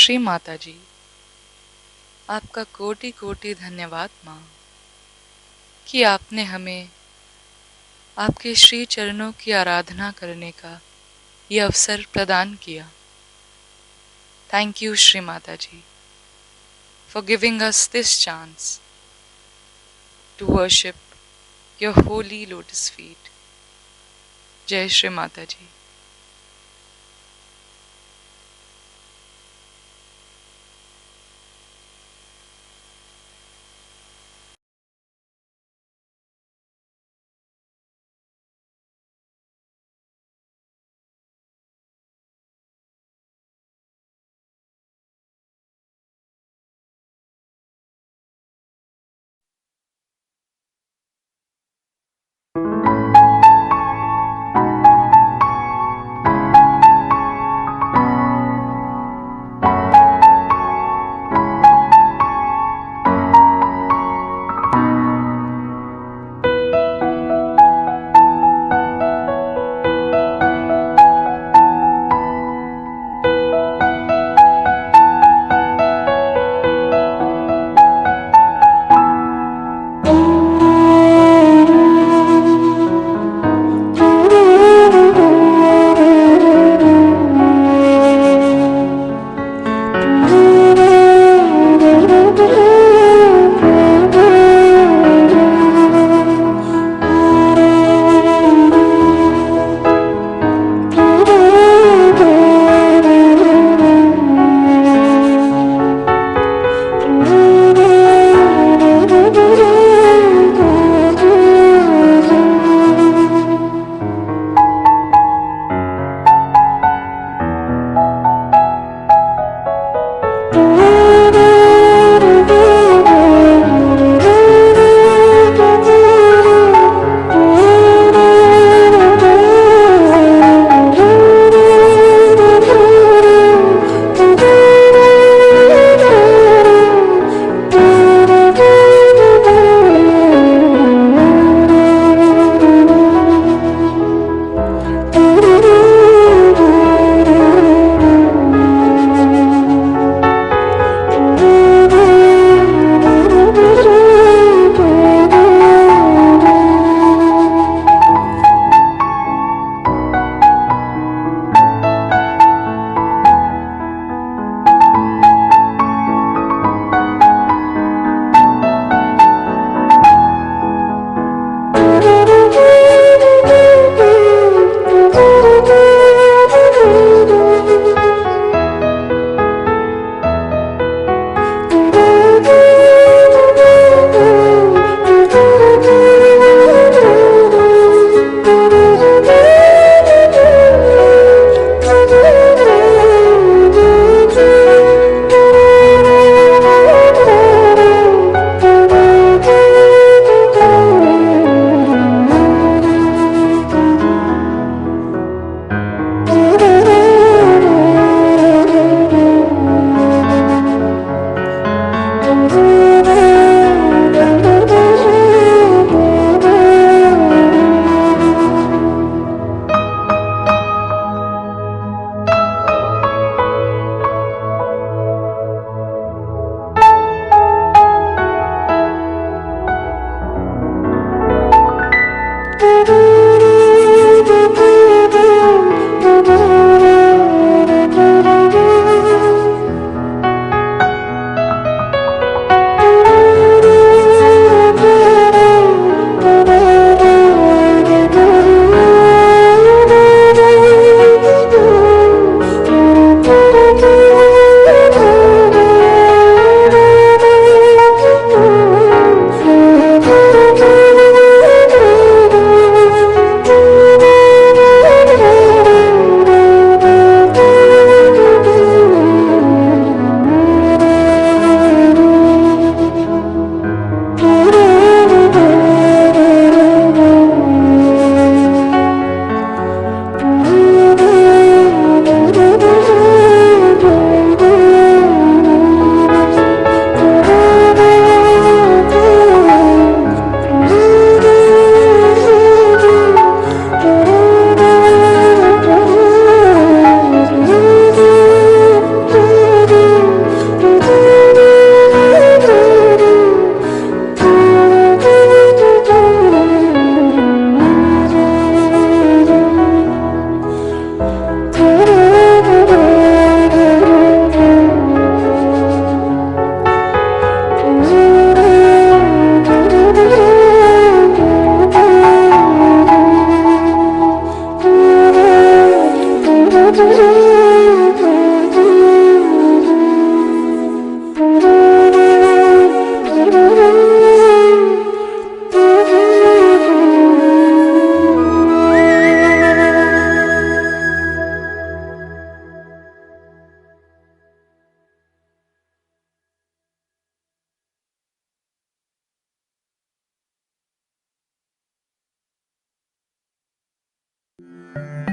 श्री माता जी, आपका कोटि कोटि धन्यवाद माँ कि आपने हमें आपके श्री चरणों की आराधना करने का ये अवसर प्रदान किया। Thank you Shri Mata ji for giving us this chance to worship your holy lotus feet. जय श्री माता जी। you.